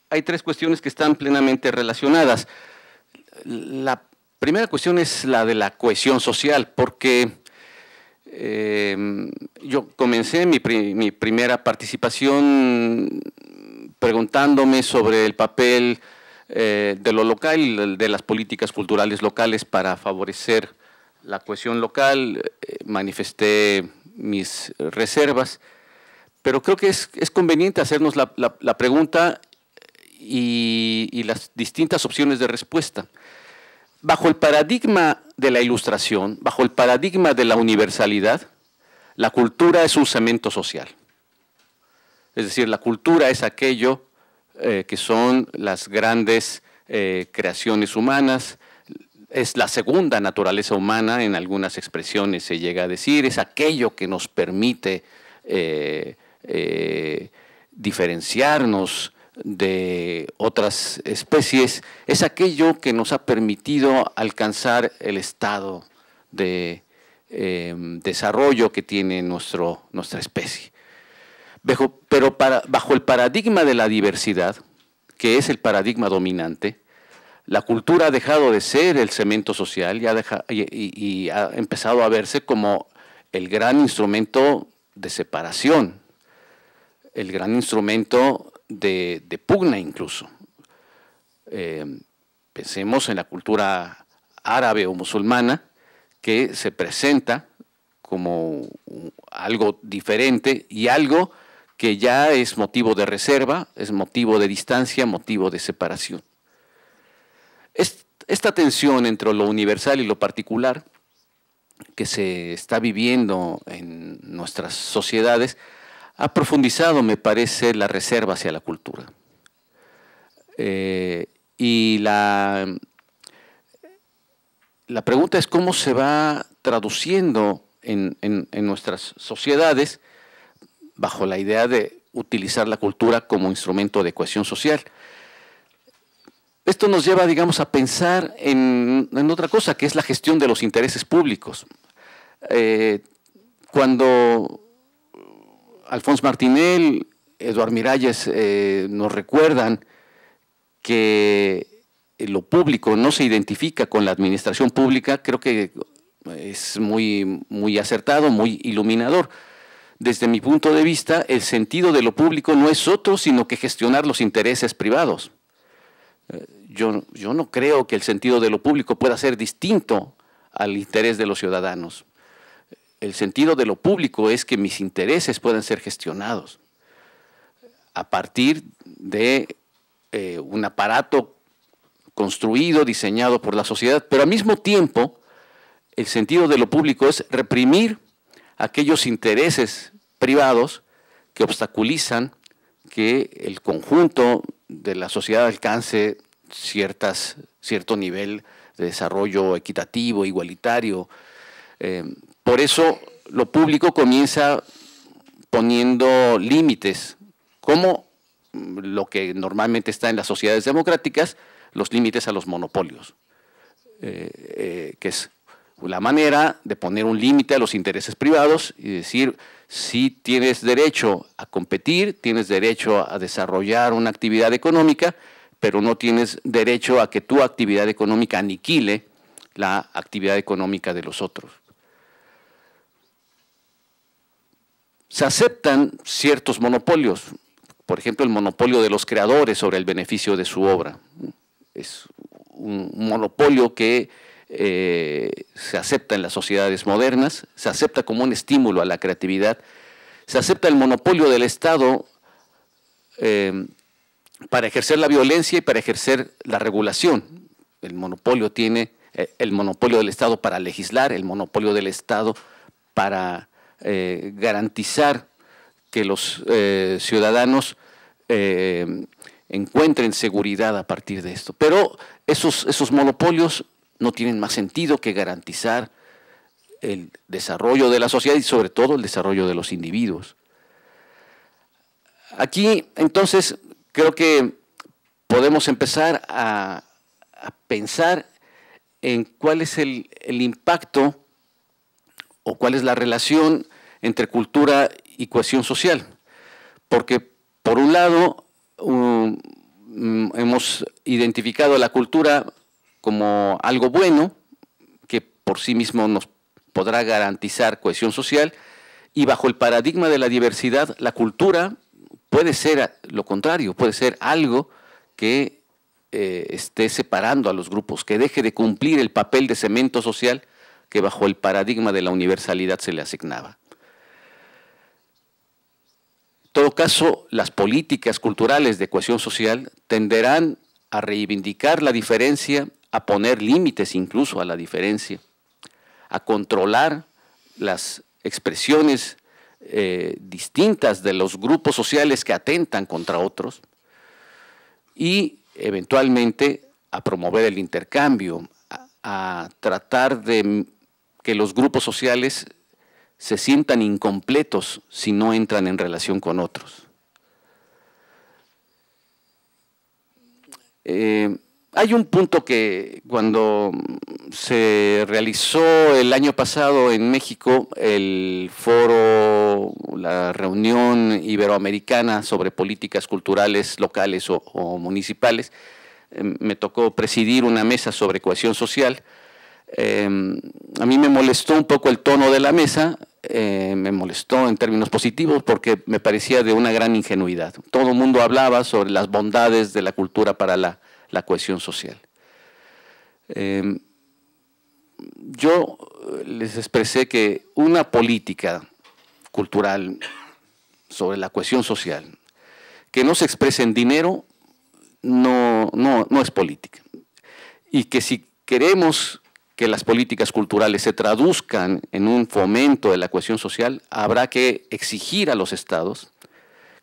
hay tres cuestiones que están plenamente relacionadas. La primera cuestión es la de la cohesión social, porque yo comencé mi primera participación preguntándome sobre el papel de lo local, de las políticas culturales locales para favorecer la cohesión local. Manifesté mis reservas, pero creo que es conveniente hacernos la pregunta y las distintas opciones de respuesta. Bajo el paradigma de la ilustración, bajo el paradigma de la universalidad, la cultura es un cemento social. Es decir, la cultura es aquello que son las grandes creaciones humanas, es la segunda naturaleza humana, en algunas expresiones se llega a decir, es aquello que nos permite diferenciarnos de otras especies, es aquello que nos ha permitido alcanzar el estado de desarrollo que tiene nuestra especie. Pero bajo el paradigma de la diversidad, que es el paradigma dominante, la cultura ha dejado de ser el cemento social y ha empezado a verse como el gran instrumento de separación, el gran instrumento de pugna incluso. Pensemos en la cultura árabe o musulmana, que se presenta como algo diferente y algo que ya es motivo de reserva, es motivo de distancia, motivo de separación. Esta tensión entre lo universal y lo particular que se está viviendo en nuestras sociedades ha profundizado, me parece, la reserva hacia la cultura. Y la pregunta es cómo se va traduciendo en nuestras sociedades bajo la idea de utilizar la cultura como instrumento de cohesión social. Esto nos lleva, digamos, a pensar en otra cosa, que es la gestión de los intereses públicos. Cuando Alphonse Martinel, Eduard Miralles nos recuerdan que lo público no se identifica con la administración pública, creo que es muy acertado, muy iluminador. Desde mi punto de vista, el sentido de lo público no es otro, sino que gestionar los intereses privados. Yo no creo que el sentido de lo público pueda ser distinto al interés de los ciudadanos. El sentido de lo público es que mis intereses puedan ser gestionados a partir de un aparato construido, diseñado por la sociedad, pero al mismo tiempo el sentido de lo público es reprimir aquellos intereses privados que obstaculizan que el conjunto de la sociedad alcance cierto nivel de desarrollo equitativo, igualitario. Por eso lo público comienza poniendo límites, como lo que normalmente está en las sociedades democráticas, los límites a los monopolios, que es la manera de poner un límite a los intereses privados y decir, si tienes derecho a competir, tienes derecho a desarrollar una actividad económica, pero no tienes derecho a que tu actividad económica aniquile la actividad económica de los otros. Se aceptan ciertos monopolios, por ejemplo, el monopolio de los creadores sobre el beneficio de su obra. Es un monopolio que se acepta en las sociedades modernas, se acepta como un estímulo a la creatividad, se acepta el monopolio del Estado para ejercer la violencia y para ejercer la regulación. El monopolio tiene el monopolio del Estado para legislar, el monopolio del Estado para garantizar que los ciudadanos encuentren seguridad a partir de esto. Pero esos monopolios no tienen más sentido que garantizar el desarrollo de la sociedad y sobre todo el desarrollo de los individuos. Aquí, entonces, creo que podemos empezar a pensar en cuál es el impacto o cuál es la relación entre cultura y cohesión social. Porque, por un lado, hemos identificado la cultura como algo bueno, que por sí mismo nos podrá garantizar cohesión social, y bajo el paradigma de la diversidad, la cultura puede ser lo contrario, puede ser algo que esté separando a los grupos, que deje de cumplir el papel de cemento social que bajo el paradigma de la universalidad se le asignaba. En todo caso, las políticas culturales de cohesión social tenderán a reivindicar la diferencia, a poner límites incluso a la diferencia, a controlar las expresiones distintas de los grupos sociales que atentan contra otros y eventualmente a promover el intercambio, a tratar de que los grupos sociales se sientan incompletos si no entran en relación con otros. Hay un punto que cuando se realizó el año pasado en México el foro, la reunión iberoamericana sobre políticas culturales locales o municipales, me tocó presidir una mesa sobre cohesión social. A mí me molestó un poco el tono de la mesa, me molestó en términos positivos porque me parecía de una gran ingenuidad. Todo el mundo hablaba sobre las bondades de la cultura para la cohesión social. Yo les expresé que una política cultural sobre la cohesión social que no se exprese en dinero no es política. Y que si queremos que las políticas culturales se traduzcan en un fomento de la cohesión social, habrá que exigir a los estados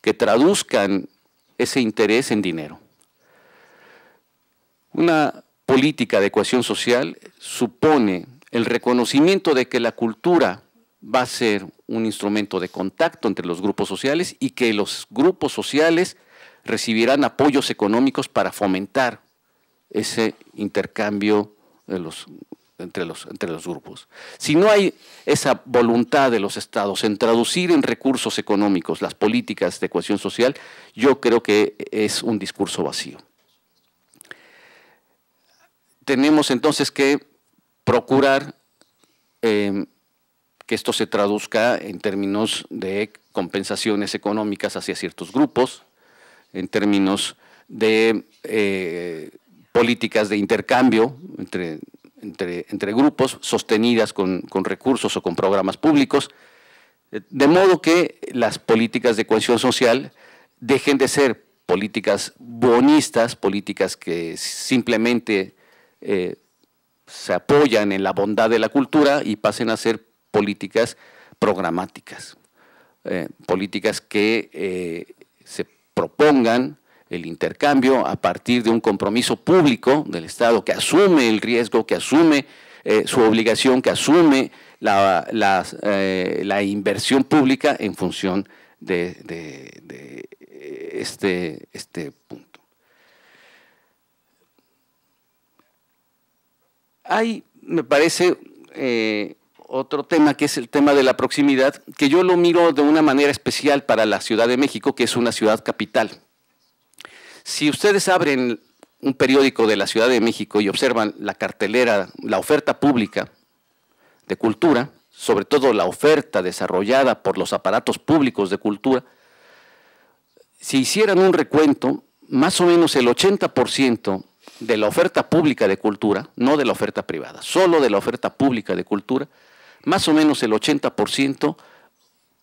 que traduzcan ese interés en dinero. Una política de cohesión social supone el reconocimiento de que la cultura va a ser un instrumento de contacto entre los grupos sociales y que los grupos sociales recibirán apoyos económicos para fomentar ese intercambio entre los grupos. Si no hay esa voluntad de los estados en traducir en recursos económicos las políticas de cohesión social, yo creo que es un discurso vacío. Tenemos entonces que procurar que esto se traduzca en términos de compensaciones económicas hacia ciertos grupos, en términos de políticas de intercambio entre grupos sostenidas con recursos o con programas públicos, de modo que las políticas de cohesión social dejen de ser políticas bonistas, políticas que simplemente se apoyan en la bondad de la cultura y pasen a ser políticas programáticas, políticas que se propongan el intercambio a partir de un compromiso público del Estado que asume el riesgo, que asume su obligación, que asume la inversión pública en función de este punto. Hay, me parece, otro tema que es el tema de la proximidad, que yo lo miro de una manera especial para la Ciudad de México, que es una ciudad capital. Si ustedes abren un periódico de la Ciudad de México y observan la cartelera, la oferta pública de cultura, sobre todo la oferta desarrollada por los aparatos públicos de cultura, si hicieran un recuento, más o menos el 80% de la oferta pública de cultura, no de la oferta privada, solo de la oferta pública de cultura, más o menos el 80%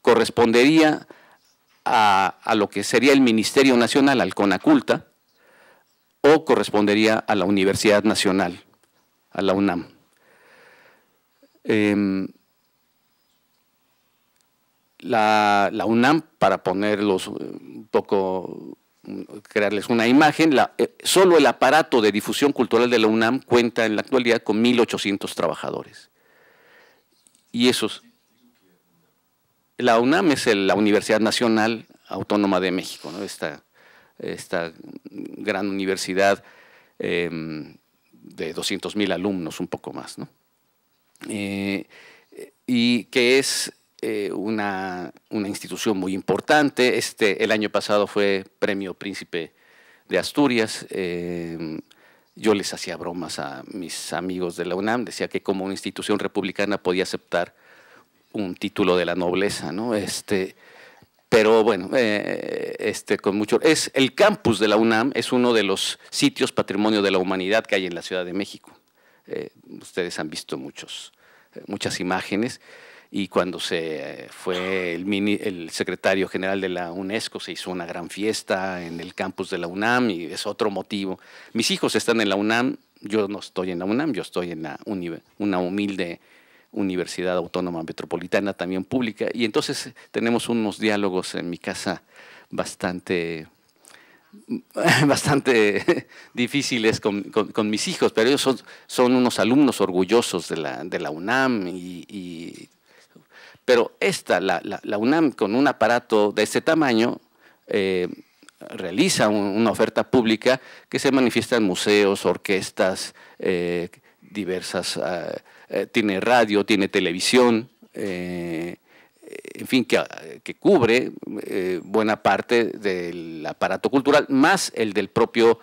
correspondería a lo que sería el Ministerio Nacional, al CONACULTA, o correspondería a la Universidad Nacional, a la UNAM. La UNAM, para ponerlos un poco, crearles una imagen, solo el aparato de difusión cultural de la UNAM cuenta en la actualidad con 1.800 trabajadores. Y esos… La UNAM es la Universidad Nacional Autónoma de México, ¿no? Esta gran universidad de 200.000 alumnos, un poco más, ¿no? Y que es una institución muy importante. El año pasado fue Premio Príncipe de Asturias. Yo les hacía bromas a mis amigos de la UNAM, decía que como una institución republicana podía aceptar un título de la nobleza, ¿no? Pero bueno, con mucho… el campus de la UNAM es uno de los sitios patrimonio de la humanidad que hay en la Ciudad de México. Ustedes han visto muchas imágenes, y cuando se fue el secretario general de la UNESCO se hizo una gran fiesta en el campus de la UNAM, y es otro motivo. Mis hijos están en la UNAM, yo no estoy en la UNAM, yo estoy en una humilde Universidad Autónoma Metropolitana, también pública, y entonces tenemos unos diálogos en mi casa bastante difíciles con mis hijos, pero ellos son unos alumnos orgullosos de la UNAM, pero la UNAM, con un aparato de este tamaño, realiza una oferta pública que se manifiesta en museos, orquestas, diversas… tiene radio, tiene televisión, en fin, que cubre buena parte del aparato cultural, más el del propio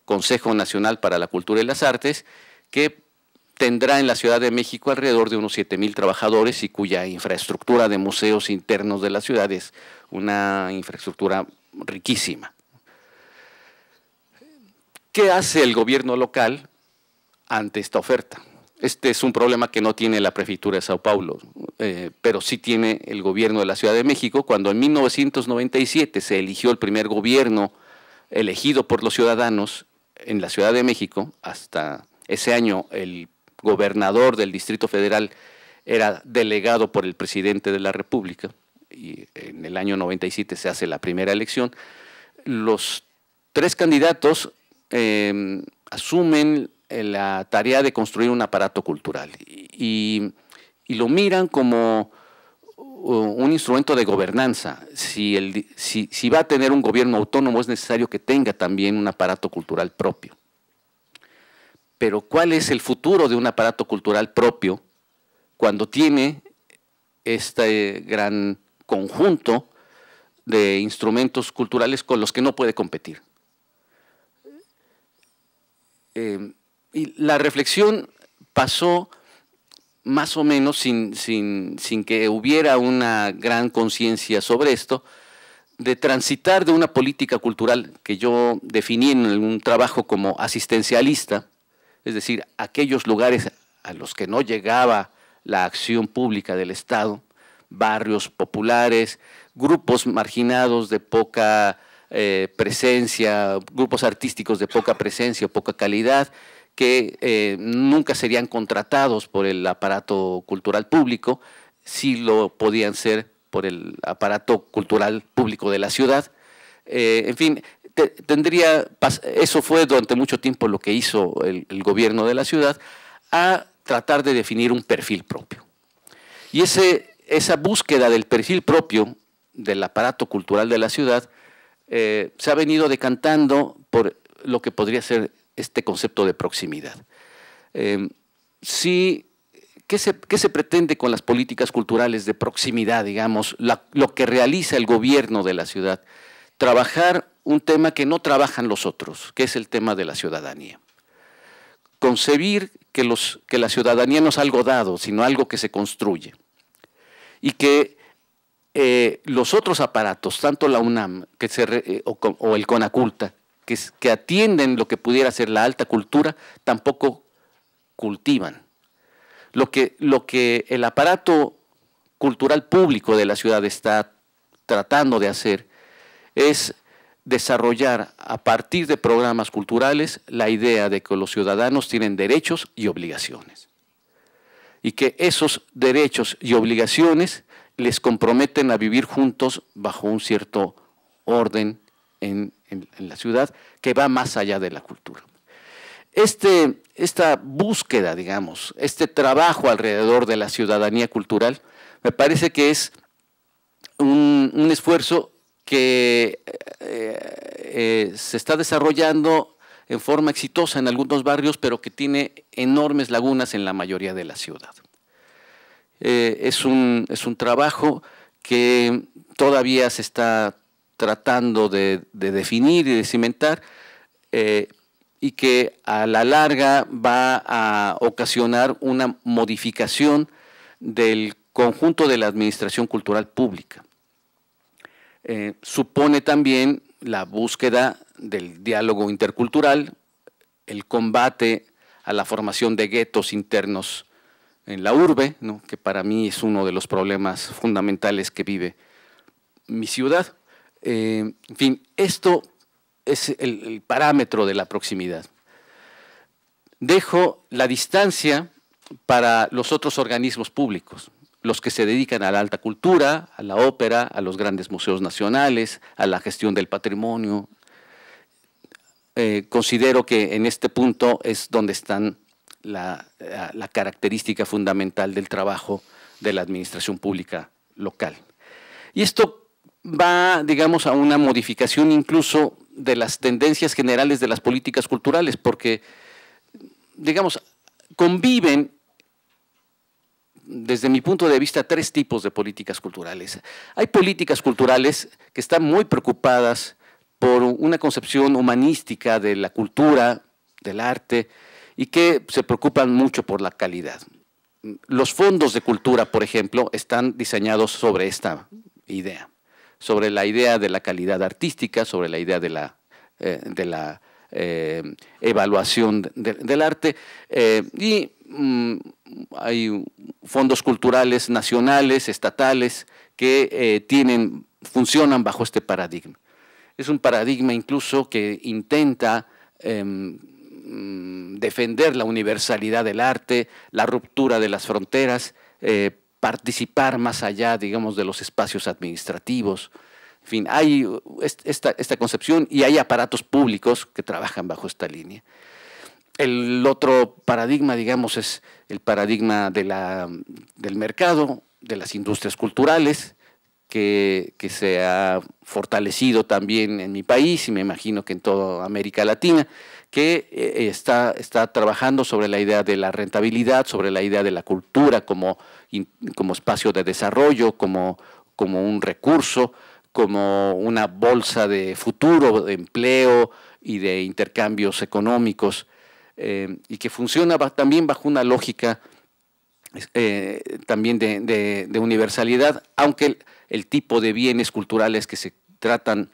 Consejo Nacional para la Cultura y las Artes, que tendrá en la Ciudad de México alrededor de unos 7,000 trabajadores, y cuya infraestructura de museos internos de la ciudad es una infraestructura riquísima. ¿Qué hace el gobierno local ante esta oferta? Este es un problema que no tiene la prefectura de Sao Paulo, pero sí tiene el gobierno de la Ciudad de México. Cuando en 1997 se eligió el primer gobierno elegido por los ciudadanos en la Ciudad de México, hasta ese año el gobernador del Distrito Federal era delegado por el presidente de la República, y en el año 97 se hace la primera elección. Los tres candidatos asumen la tarea de construir un aparato cultural y lo miran como un instrumento de gobernanza. Si va a tener un gobierno autónomo, es necesario que tenga también un aparato cultural propio. Pero ¿cuál es el futuro de un aparato cultural propio cuando tiene este gran conjunto de instrumentos culturales con los que no puede competir? Y la reflexión pasó más o menos sin que hubiera una gran conciencia sobre esto, de transitar de una política cultural que yo definí en un trabajo como asistencialista, es decir, aquellos lugares a los que no llegaba la acción pública del Estado, barrios populares, grupos marginados de poca presencia, grupos artísticos de poca presencia o poca calidad, que nunca serían contratados por el aparato cultural público, sí lo podían ser por el aparato cultural público de la ciudad. En fin, eso fue durante mucho tiempo lo que hizo el gobierno de la ciudad, a tratar de definir un perfil propio. Y esa búsqueda del perfil propio del aparato cultural de la ciudad se ha venido decantando por lo que podría ser este concepto de proximidad. ¿Qué se pretende con las políticas culturales de proximidad, digamos, lo que realiza el gobierno de la ciudad? Trabajar un tema que no trabajan los otros, que es el tema de la ciudadanía. Concebir que la ciudadanía no es algo dado, sino algo que se construye. Y que los otros aparatos, tanto la UNAM o el CONACULTA, que atienden lo que pudiera ser la alta cultura, tampoco cultivan. Lo que el aparato cultural público de la ciudad está tratando de hacer es desarrollar a partir de programas culturales la idea de que los ciudadanos tienen derechos y obligaciones. Y que esos derechos y obligaciones les comprometen a vivir juntos bajo un cierto orden en la ciudad que va más allá de la cultura. Esta búsqueda, digamos, este trabajo alrededor de la ciudadanía cultural, me parece que es un esfuerzo que se está desarrollando en forma exitosa en algunos barrios, pero que tiene enormes lagunas en la mayoría de la ciudad. Es un trabajo que todavía se está tratando de definir y de cimentar, y que a la larga va a ocasionar una modificación del conjunto de la administración cultural pública. Supone también la búsqueda del diálogo intercultural, el combate a la formación de guetos internos en la urbe, ¿no?, que para mí es uno de los problemas fundamentales que vive mi ciudad. En fin, esto es el parámetro de la proximidad. Dejo la distancia para los otros organismos públicos, los que se dedican a la alta cultura, a la ópera, a los grandes museos nacionales, a la gestión del patrimonio. Considero que en este punto es donde están la característica fundamental del trabajo de la administración pública local. Y esto va, digamos, a una modificación incluso de las tendencias generales de las políticas culturales, porque, digamos, conviven, desde mi punto de vista, tres tipos de políticas culturales. Hay políticas culturales que están muy preocupadas por una concepción humanística de la cultura, del arte, y que se preocupan mucho por la calidad. Los fondos de cultura, por ejemplo, están diseñados sobre esta idea, sobre la idea de la calidad artística, sobre la idea de la evaluación del arte, y hay fondos culturales nacionales, estatales, que funcionan bajo este paradigma. Es un paradigma incluso que intenta defender la universalidad del arte, la ruptura de las fronteras, participar más allá, digamos, de los espacios administrativos. En fin, hay esta concepción y hay aparatos públicos que trabajan bajo esta línea. El otro paradigma, digamos, es el paradigma del mercado, de las industrias culturales, que se ha fortalecido también en mi país y me imagino que en toda América Latina, que está trabajando sobre la idea de la rentabilidad, sobre la idea de la cultura como espacio de desarrollo, como un recurso, como una bolsa de futuro, de empleo y de intercambios económicos, y que funciona también bajo una lógica también de universalidad, aunque el tipo de bienes culturales que se tratan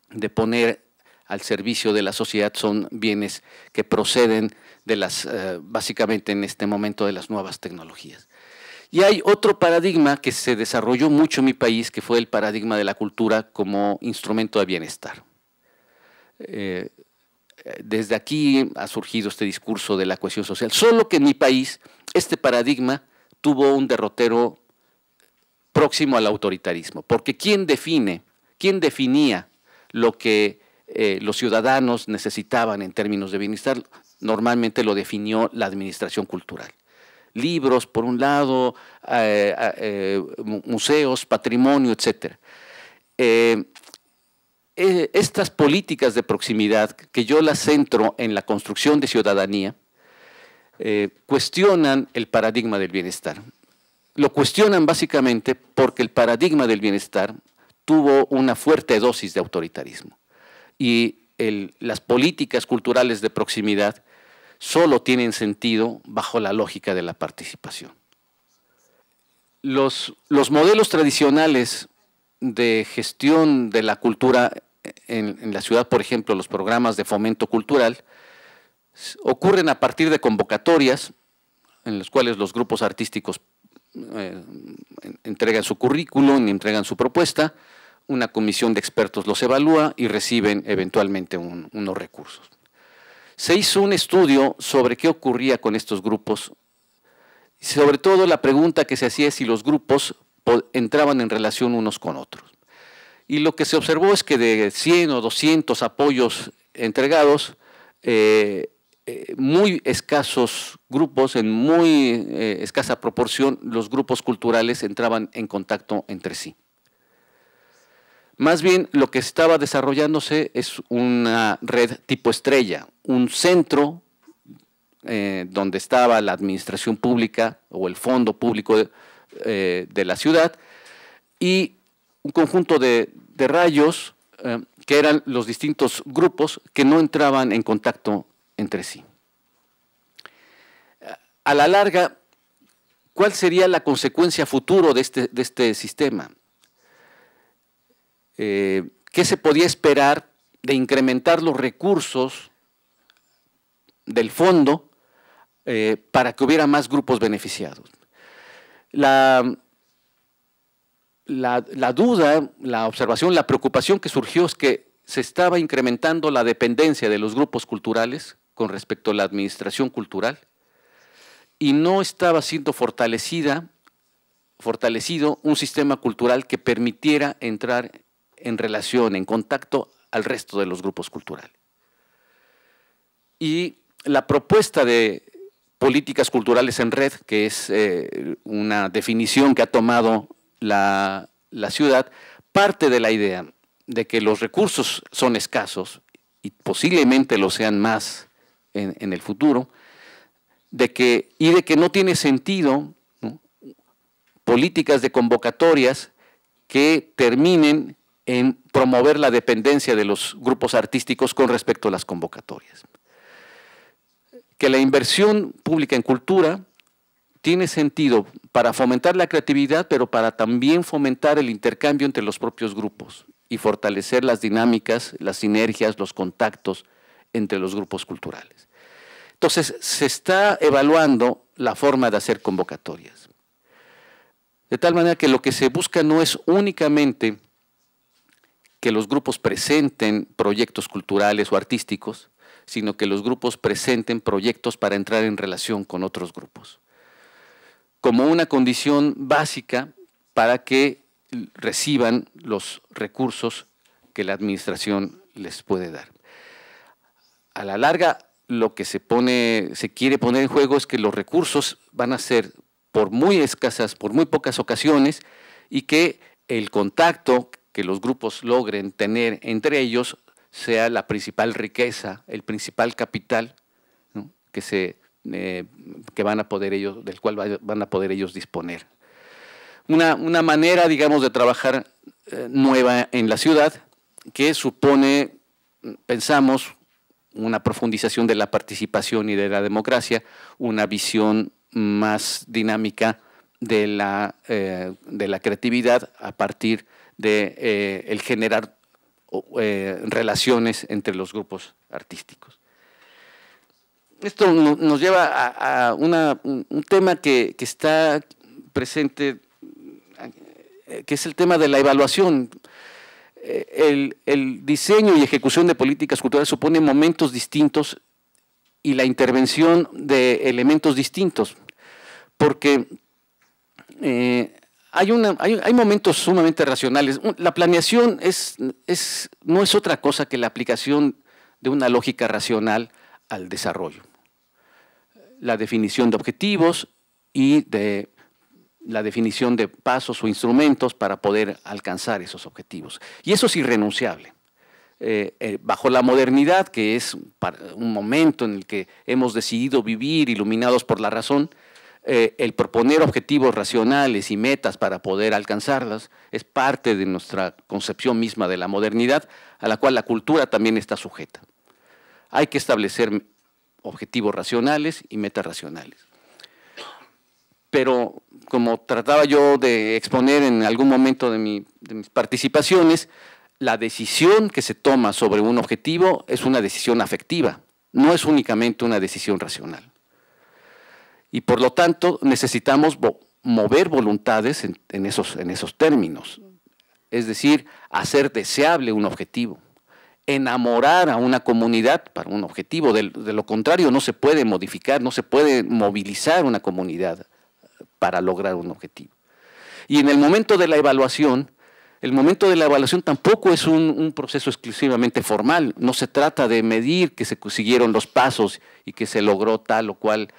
de poner al servicio de la sociedad son bienes que proceden de básicamente en este momento de las nuevas tecnologías. Y hay otro paradigma que se desarrolló mucho en mi país, que fue el paradigma de la cultura como instrumento de bienestar. Desde aquí ha surgido este discurso de la cohesión social, solo que en mi país este paradigma tuvo un derrotero próximo al autoritarismo, porque ¿quién definía lo que los ciudadanos necesitaban en términos de bienestar, normalmente lo definió la administración cultural. Libros, por un lado, museos, patrimonio, etc. Estas políticas de proximidad, que yo las centro en la construcción de ciudadanía, cuestionan el paradigma del bienestar. Lo cuestionan básicamente porque el paradigma del bienestar tuvo una fuerte dosis de autoritarismo. Y las políticas culturales de proximidad solo tienen sentido bajo la lógica de la participación. Los modelos tradicionales de gestión de la cultura en la ciudad, por ejemplo, los programas de fomento cultural, ocurren a partir de convocatorias en las cuales los grupos artísticos entregan su currículum, entregan su propuesta, una comisión de expertos los evalúa y reciben eventualmente unos recursos. Se hizo un estudio sobre qué ocurría con estos grupos, sobre todo la pregunta que se hacía es si los grupos entraban en relación unos con otros. Y lo que se observó es que de 100 o 200 apoyos entregados, muy escasos grupos, en muy escasa proporción, los grupos culturales entraban en contacto entre sí. Más bien, lo que estaba desarrollándose es una red tipo estrella, un centro donde estaba la administración pública o el fondo público de la ciudad y un conjunto de rayos que eran los distintos grupos que no entraban en contacto entre sí. A la larga, ¿cuál sería la consecuencia futuro de este sistema? ¿Qué se podía esperar de incrementar los recursos del fondo para que hubiera más grupos beneficiados? La duda, la observación, la preocupación que surgió es que se estaba incrementando la dependencia de los grupos culturales con respecto a la administración cultural y no estaba siendo fortalecido un sistema cultural que permitiera entrar en relación, en contacto al resto de los grupos culturales. Y la propuesta de políticas culturales en red, que es una definición que ha tomado la ciudad, parte de la idea de que los recursos son escasos y posiblemente lo sean más en el futuro, de que no tiene sentido, ¿no?, políticas de convocatorias que terminen en promover la dependencia de los grupos artísticos con respecto a las convocatorias. Que la inversión pública en cultura tiene sentido para fomentar la creatividad, pero para también fomentar el intercambio entre los propios grupos y fortalecer las dinámicas, las sinergias, los contactos entre los grupos culturales. Entonces, se está evaluando la forma de hacer convocatorias. De tal manera que lo que se busca no es únicamente que los grupos presenten proyectos culturales o artísticos, sino que los grupos presenten proyectos para entrar en relación con otros grupos, como una condición básica para que reciban los recursos que la administración les puede dar. A la larga, lo que se quiere poner en juego es que los recursos van a ser por muy escasas, por muy pocas ocasiones, y que el contacto que los grupos logren tener entre ellos sea la principal riqueza, el principal capital, ¿no?, que van a poder ellos, del cual van a poder ellos disponer. Una manera, digamos, de trabajar nueva en la ciudad, que supone, pensamos, una profundización de la participación y de la democracia, una visión más dinámica de la creatividad a partir de el generar relaciones entre los grupos artísticos. Esto nos lleva a un tema que está presente, que es el tema de la evaluación. El diseño y ejecución de políticas culturales supone momentos distintos y la intervención de elementos distintos, porque hay momentos sumamente racionales. La planeación no es otra cosa que la aplicación de una lógica racional al desarrollo. La definición de objetivos y de la definición de pasos o instrumentos para poder alcanzar esos objetivos. Y eso es irrenunciable. Bajo la modernidad, que es un momento en el que hemos decidido vivir iluminados por la razón, el proponer objetivos racionales y metas para poder alcanzarlas es parte de nuestra concepción misma de la modernidad, a la cual la cultura también está sujeta. Hay que establecer objetivos racionales y metas racionales. Pero, como trataba yo de exponer en algún momento de mis participaciones, la decisión que se toma sobre un objetivo es una decisión afectiva, no es únicamente una decisión racional. Y por lo tanto necesitamos mover voluntades en esos términos, es decir, hacer deseable un objetivo, enamorar a una comunidad para un objetivo, de lo contrario no se puede modificar, no se puede movilizar una comunidad para lograr un objetivo. Y en el momento de la evaluación, tampoco es un proceso exclusivamente formal, no se trata de medir que se siguieron los pasos y que se logró tal o cual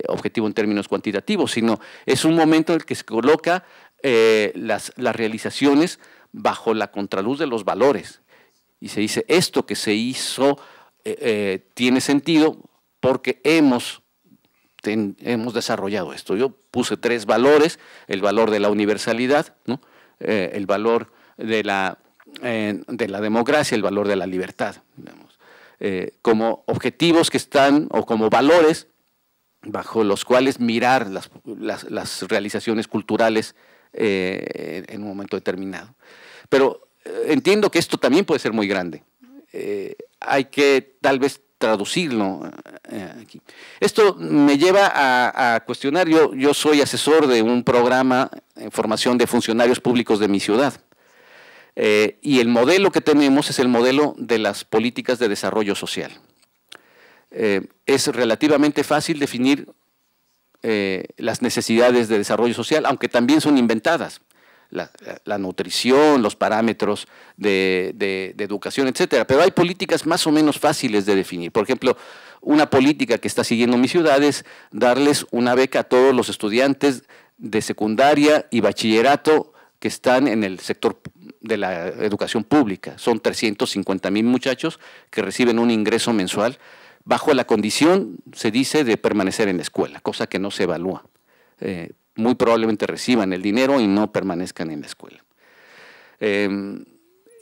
objetivo en términos cuantitativos, sino es un momento en el que se coloca las realizaciones bajo la contraluz de los valores. Y se dice, esto que se hizo tiene sentido porque hemos desarrollado esto. Yo puse 3 valores: el valor de la universalidad, ¿no? El valor de la democracia, el valor de la libertad, digamos, como objetivos que están, o como valores bajo los cuales mirar las realizaciones culturales en un momento determinado. Pero entiendo que esto también puede ser muy grande. Hay que tal vez traducirlo aquí. Esto me lleva a cuestionar, yo soy asesor de un programa en formación de funcionarios públicos de mi ciudad, y el modelo que tenemos es el modelo de las políticas de desarrollo social. Es relativamente fácil definir las necesidades de desarrollo social, aunque también son inventadas. La nutrición, los parámetros de educación, etcétera. Pero hay políticas más o menos fáciles de definir. Por ejemplo, una política que está siguiendo mi ciudad es darles una beca a todos los estudiantes de secundaria y bachillerato que están en el sector de la educación pública. Son 350,000 muchachos que reciben un ingreso mensual bajo la condición, se dice, de permanecer en la escuela, cosa que no se evalúa. Muy probablemente reciban el dinero y no permanezcan en la escuela.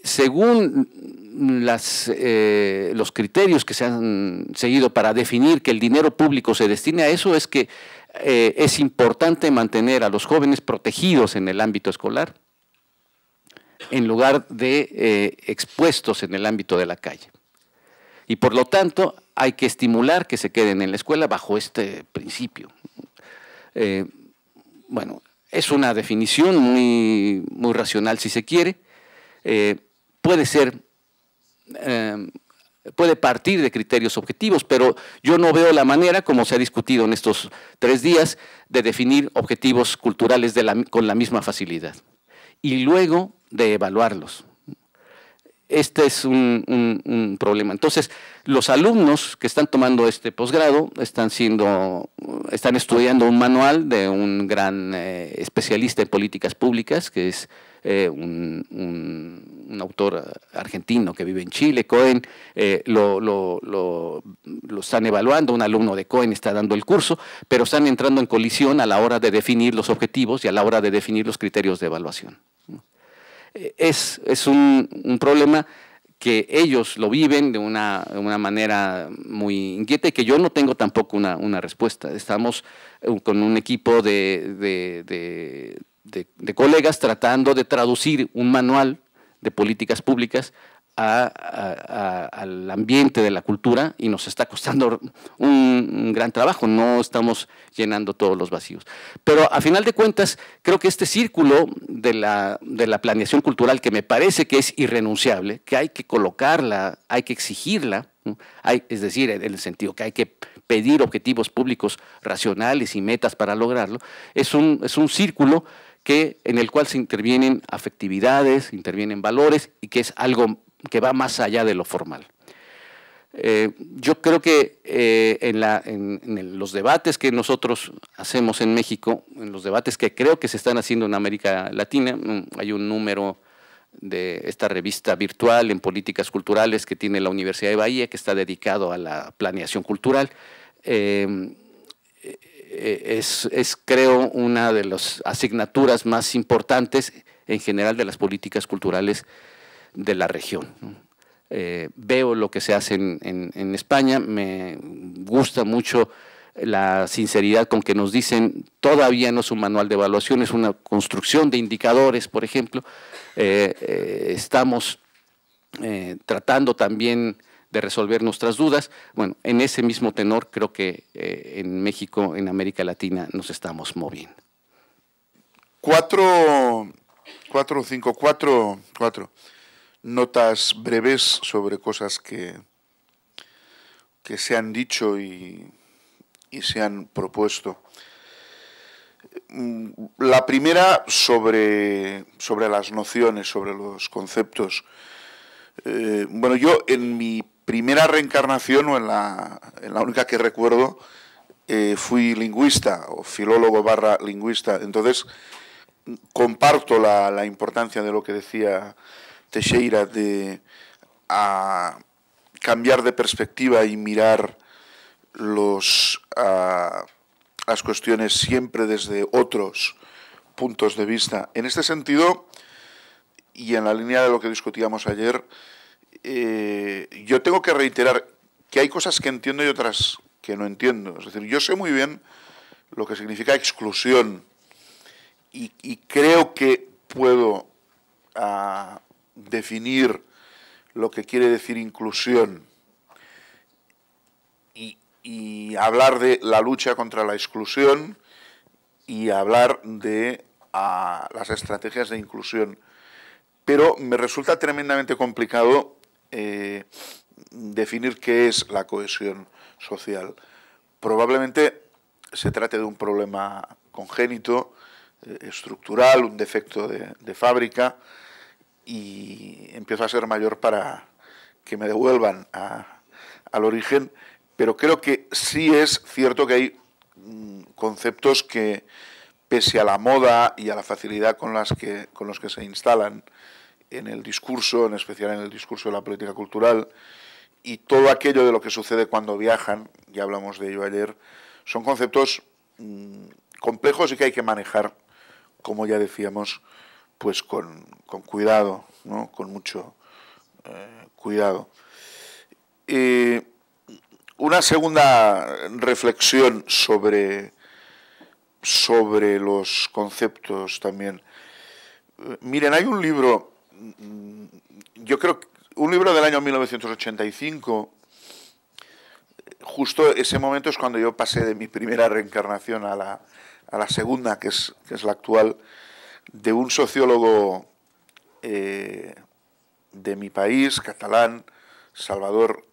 Según los criterios que se han seguido para definir que el dinero público se destine a eso, es que es importante mantener a los jóvenes protegidos en el ámbito escolar, en lugar de expuestos en el ámbito de la calle. Y por lo tanto, hay que estimular que se queden en la escuela bajo este principio. Bueno, es una definición muy racional si se quiere. Puede partir de criterios objetivos, pero yo no veo la manera, como se ha discutido en estos 3 días, de definir objetivos culturales con la misma facilidad y luego de evaluarlos. Este es un problema. Entonces, los alumnos que están tomando este posgrado están estudiando un manual de un gran especialista en políticas públicas, que es un autor argentino que vive en Chile, Cohen. Lo están evaluando, un alumno de Cohen está dando el curso, pero están entrando en colisión a la hora de definir los objetivos y a la hora de definir los criterios de evaluación. Es un problema que ellos lo viven de una manera muy inquieta y que yo no tengo tampoco una respuesta. Estamos con un equipo de colegas tratando de traducir un manual de políticas públicas al ambiente de la cultura, y nos está costando un gran trabajo, no estamos llenando todos los vacíos. Pero a final de cuentas, creo que este círculo de la planeación cultural, que me parece que es irrenunciable, que hay que colocarla, hay que exigirla, ¿no? Es decir, en el sentido que hay que pedir objetivos públicos racionales y metas para lograrlo, es un círculo en el cual se intervienen afectividades, intervienen valores y que es algo que va más allá de lo formal. Yo creo que en los debates que nosotros hacemos en México, en los debates que creo que se están haciendo en América Latina, hay un número de esta revista virtual en políticas culturales que tiene la Universidad de Bahía, que está dedicado a la planeación cultural. Creo, una de las asignaturas más importantes en general de las políticas culturales de la región. Veo lo que se hace en España, me gusta mucho la sinceridad con que nos dicen, todavía no es un manual de evaluación, es una construcción de indicadores, por ejemplo. Estamos tratando también de resolver nuestras dudas. Bueno, en ese mismo tenor creo que en México, en América Latina, nos estamos moviendo. Cuatro notas breves sobre cosas que se han dicho y se han propuesto. La primera sobre las nociones, sobre los conceptos. Bueno, yo en mi primera reencarnación, o en la única que recuerdo, fui lingüista, o filólogo / lingüista. Entonces, comparto la importancia de lo que decía Teixeira, de cambiar de perspectiva y mirar las cuestiones siempre desde otros puntos de vista. En este sentido, y en la línea de lo que discutíamos ayer, yo tengo que reiterar que hay cosas que entiendo y otras que no entiendo. Es decir, yo sé muy bien lo que significa exclusión y creo que puedo definir lo que quiere decir inclusión y hablar de la lucha contra la exclusión y hablar de las estrategias de inclusión. Pero me resulta tremendamente complicado definir qué es la cohesión social. Probablemente se trate de un problema congénito, estructural, un defecto de fábrica, y empiezo a ser mayor para que me devuelvan al origen, pero creo que sí es cierto que hay conceptos que, pese a la moda y a la facilidad con los que se instalan en el discurso, en especial en el discurso de la política cultural, y todo aquello de lo que sucede cuando viajan, ya hablamos de ello ayer, son conceptos complejos y que hay que manejar, como ya decíamos, pues con cuidado, ¿no? Con mucho cuidado. Una segunda reflexión sobre los conceptos también. Miren, hay un libro, yo creo que un libro del año 1985, justo ese momento es cuando yo pasé de mi primera reencarnación a la segunda, que es la actual, de un sociólogo de mi país, catalán, Salvador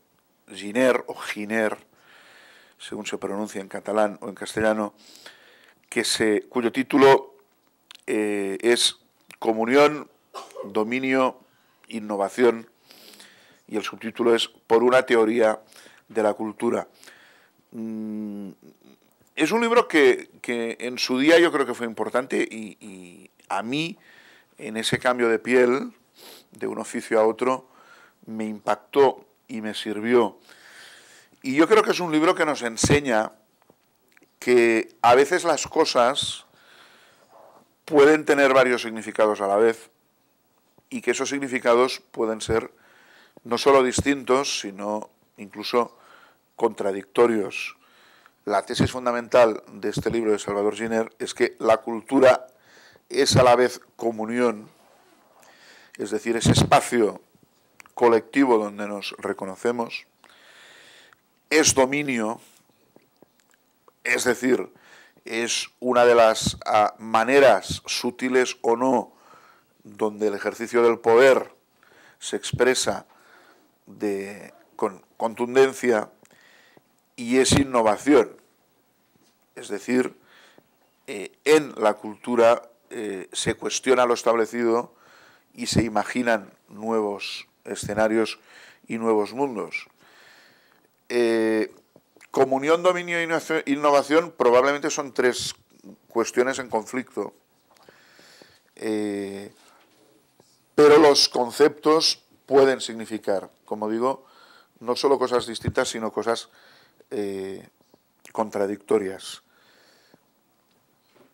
Giner, o Giner, según se pronuncia en catalán o en castellano, cuyo título es Comunión, Dominio, Innovación, y el subtítulo es Por una teoría de la cultura. Es un libro que en su día yo creo que fue importante y a mí, en ese cambio de piel, de un oficio a otro, me impactó y me sirvió. Y yo creo que es un libro que nos enseña que a veces las cosas pueden tener varios significados a la vez y que esos significados pueden ser no solo distintos, sino incluso contradictorios. La tesis fundamental de este libro de Salvador Giner es que la cultura es a la vez comunión, es decir, ese espacio colectivo donde nos reconocemos, es dominio, es decir, es una de las maneras, sutiles o no, donde el ejercicio del poder se expresa con contundencia, y es innovación, es decir, en la cultura se cuestiona lo establecido y se imaginan nuevos escenarios y nuevos mundos. Comunión, dominio e innovación probablemente son tres cuestiones en conflicto, pero los conceptos pueden significar, como digo, no solo cosas distintas, sino cosas contradictorias.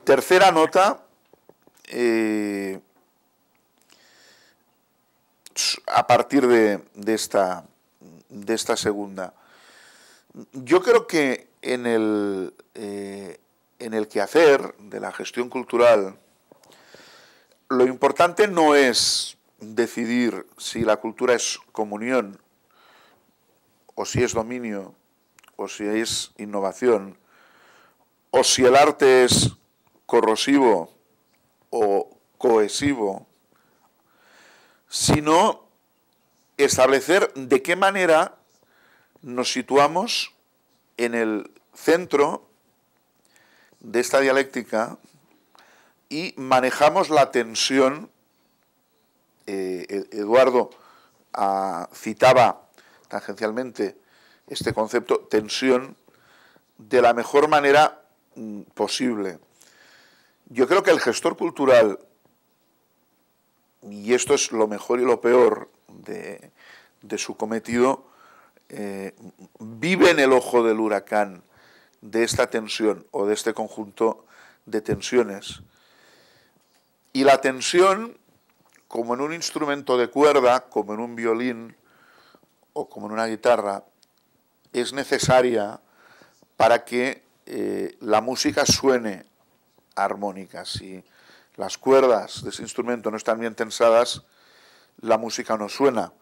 Tercera nota, a partir de esta segunda. Yo creo que en el quehacer de la gestión cultural, lo importante no es decidir si la cultura es comunión, o si es dominio, o si es innovación, o si el arte es corrosivo o cohesivo, sino establecer de qué manera nos situamos en el centro de esta dialéctica y manejamos la tensión. Eduardo citaba tangencialmente este concepto, tensión, de la mejor manera posible. Yo creo que el gestor cultural, y esto es lo mejor y lo peor de su cometido, vive en el ojo del huracán de esta tensión o de este conjunto de tensiones. Y la tensión, como en un instrumento de cuerda, como en un violín o como en una guitarra, es necesaria para que la música suene armónica. Si las cuerdas de ese instrumento no están bien tensadas, la música no suena.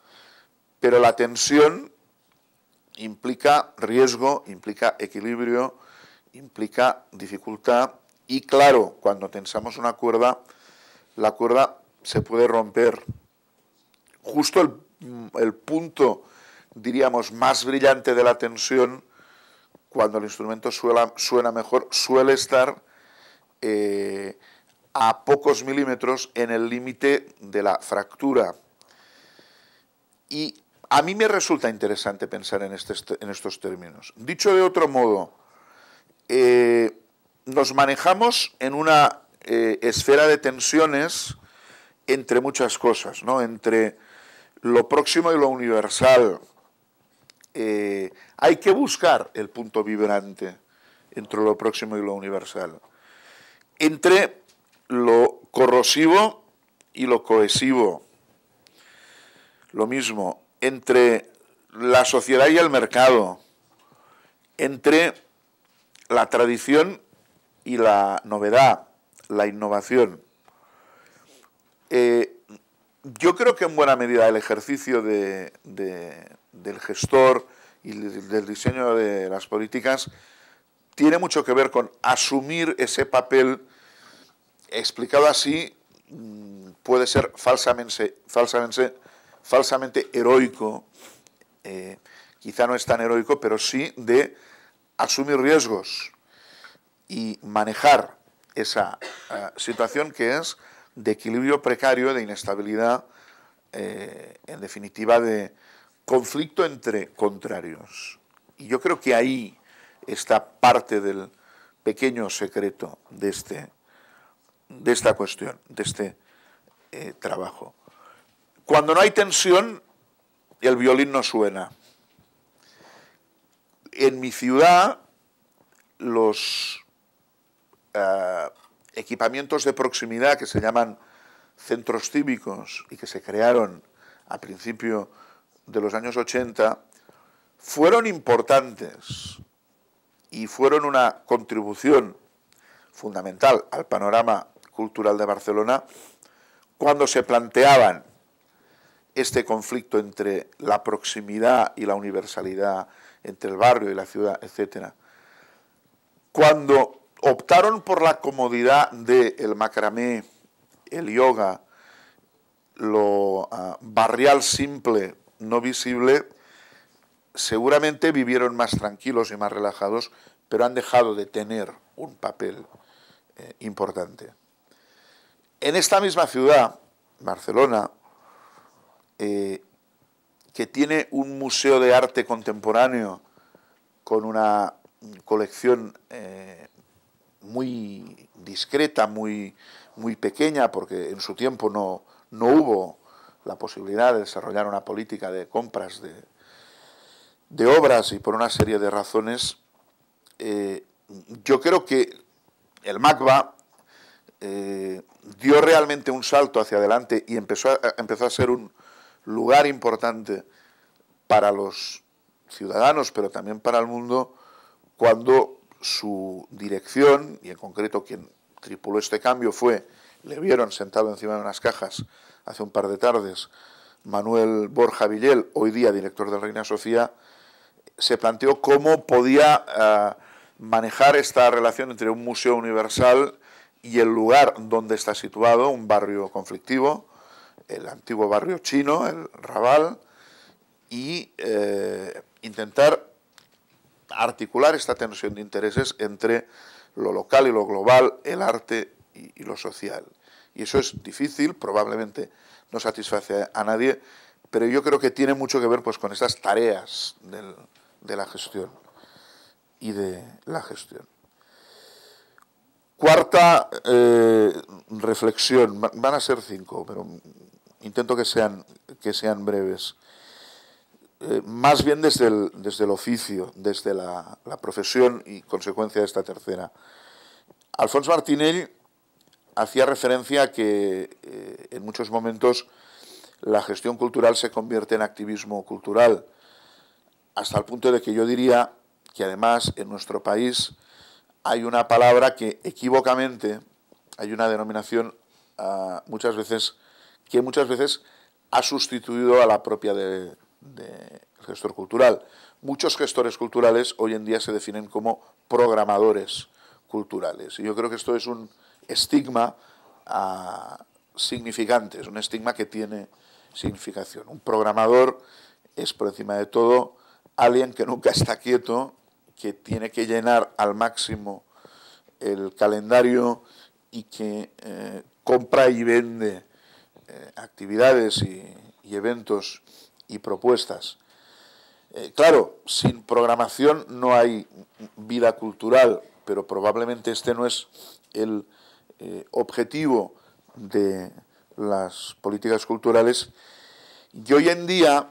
Pero la tensión implica riesgo, implica equilibrio, implica dificultad y, claro, cuando tensamos una cuerda, la cuerda se puede romper. Justo el punto, diríamos, más brillante de la tensión, cuando el instrumento suena mejor, suele estar a pocos milímetros en el límite de la fractura. Y a mí me resulta interesante pensar en estos términos. Dicho de otro modo, nos manejamos en una esfera de tensiones entre muchas cosas, ¿no? Entre lo próximo y lo universal. Hay que buscar el punto vibrante entre lo próximo y lo universal. Entre lo corrosivo y lo cohesivo. Lo mismo, entre la sociedad y el mercado, entre la tradición y la novedad, la innovación. Yo creo que en buena medida el ejercicio del gestor y del diseño de las políticas tiene mucho que ver con asumir ese papel, explicado así, puede ser falsamente heroico, quizá no es tan heroico, pero sí de asumir riesgos y manejar esa situación que es de equilibrio precario, de inestabilidad, en definitiva de conflicto entre contrarios. Y yo creo que ahí está parte del pequeño secreto de esta cuestión, de este trabajo. Cuando no hay tensión, el violín no suena. En mi ciudad, los equipamientos de proximidad que se llaman centros cívicos y que se crearon a principio de los años 80 fueron importantes y fueron una contribución fundamental al panorama cultural de Barcelona cuando se planteaban este conflicto entre la proximidad y la universalidad, entre el barrio y la ciudad, etc. Cuando optaron por la comodidad del macramé, el yoga, lo barrial simple, no visible, seguramente vivieron más tranquilos y más relajados, pero han dejado de tener un papel importante. En esta misma ciudad, Barcelona, que tiene un museo de arte contemporáneo con una colección muy discreta, muy pequeña, porque en su tiempo no hubo la posibilidad de desarrollar una política de compras de obras y por una serie de razones, yo creo que el MACBA dio realmente un salto hacia adelante y empezó a ser un lugar importante para los ciudadanos, pero también para el mundo, cuando su dirección, y en concreto quien tripuló este cambio le vieron sentado encima de unas cajas hace un par de tardes, Manuel Borja Villel, hoy día director del Reina Sofía, se planteó cómo podía manejar esta relación entre un museo universal y el lugar donde está situado, un barrio conflictivo, el antiguo barrio chino, el Raval, y intentar articular esta tensión de intereses entre lo local y lo global, el arte y lo social. Y eso es difícil, probablemente no satisface a nadie, pero yo creo que tiene mucho que ver pues, con estas tareas de la gestión y de la gestión. Cuarta reflexión, van a ser 5, pero intento que sean breves. Más bien desde el oficio, desde la profesión y consecuencia de esta tercera. Alfons Martinell hacía referencia a que en muchos momentos la gestión cultural se convierte en activismo cultural, hasta el punto de que yo diría que además en nuestro país hay una palabra que equívocamente, hay una denominación muchas veces ha sustituido a la propia de gestor cultural. Muchos gestores culturales hoy en día se definen como programadores culturales. Y yo creo que esto es un estigma significante, es un estigma que tiene significación. Un programador es, por encima de todo, alguien que nunca está quieto, que tiene que llenar al máximo el calendario y que compra y vende actividades y eventos y propuestas. Claro, sin programación no hay vida cultural, pero probablemente este no es el objetivo de las políticas culturales. Y hoy en día,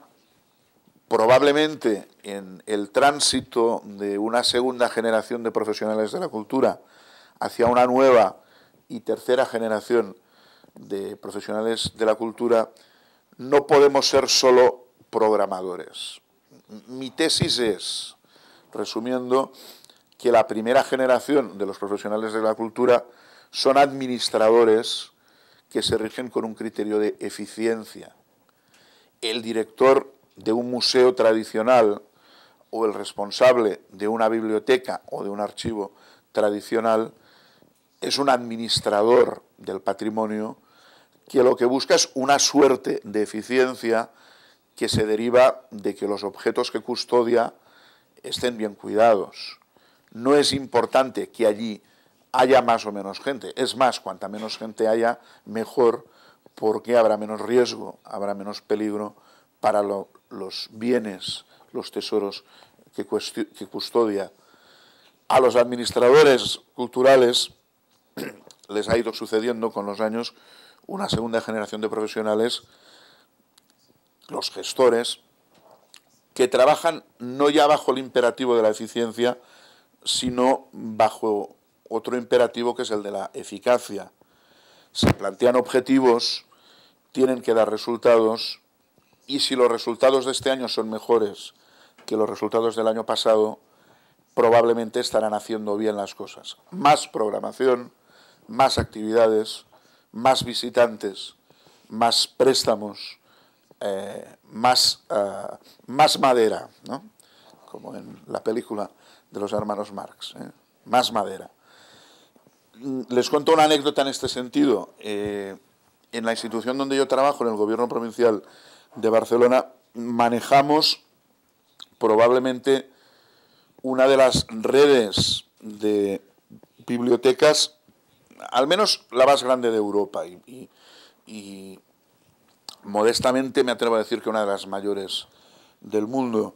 probablemente en el tránsito de una segunda generación de profesionales de la cultura hacia una nueva y tercera generación de profesionales de la cultura, no podemos ser solo programadores. Mi tesis es, resumiendo, que la primera generación de los profesionales de la cultura son administradores que se rigen con un criterio de eficiencia. El director de un museo tradicional o el responsable de una biblioteca o de un archivo tradicional es un administrador del patrimonio que lo que busca es una suerte de eficiencia que se deriva de que los objetos que custodia estén bien cuidados. No es importante que allí haya más o menos gente. Es más, cuanta menos gente haya, mejor, porque habrá menos riesgo, habrá menos peligro para los bienes, los tesoros que custodia. A los administradores culturales les ha ido sucediendo con los años una segunda generación de profesionales, los gestores, que trabajan no ya bajo el imperativo de la eficiencia, sino bajo otro imperativo que es el de la eficacia. Se plantean objetivos, tienen que dar resultados, y si los resultados de este año son mejores que los resultados del año pasado, probablemente estarán haciendo bien las cosas. Más programación, más actividades, más visitantes, más préstamos, más madera, ¿no? Como en la película de los hermanos Marx, más madera. Les cuento una anécdota en este sentido. En la institución donde yo trabajo, en el Gobierno Provincial de Barcelona, manejamos probablemente una de las redes de bibliotecas al menos la más grande de Europa y modestamente me atrevo a decir que una de las mayores del mundo.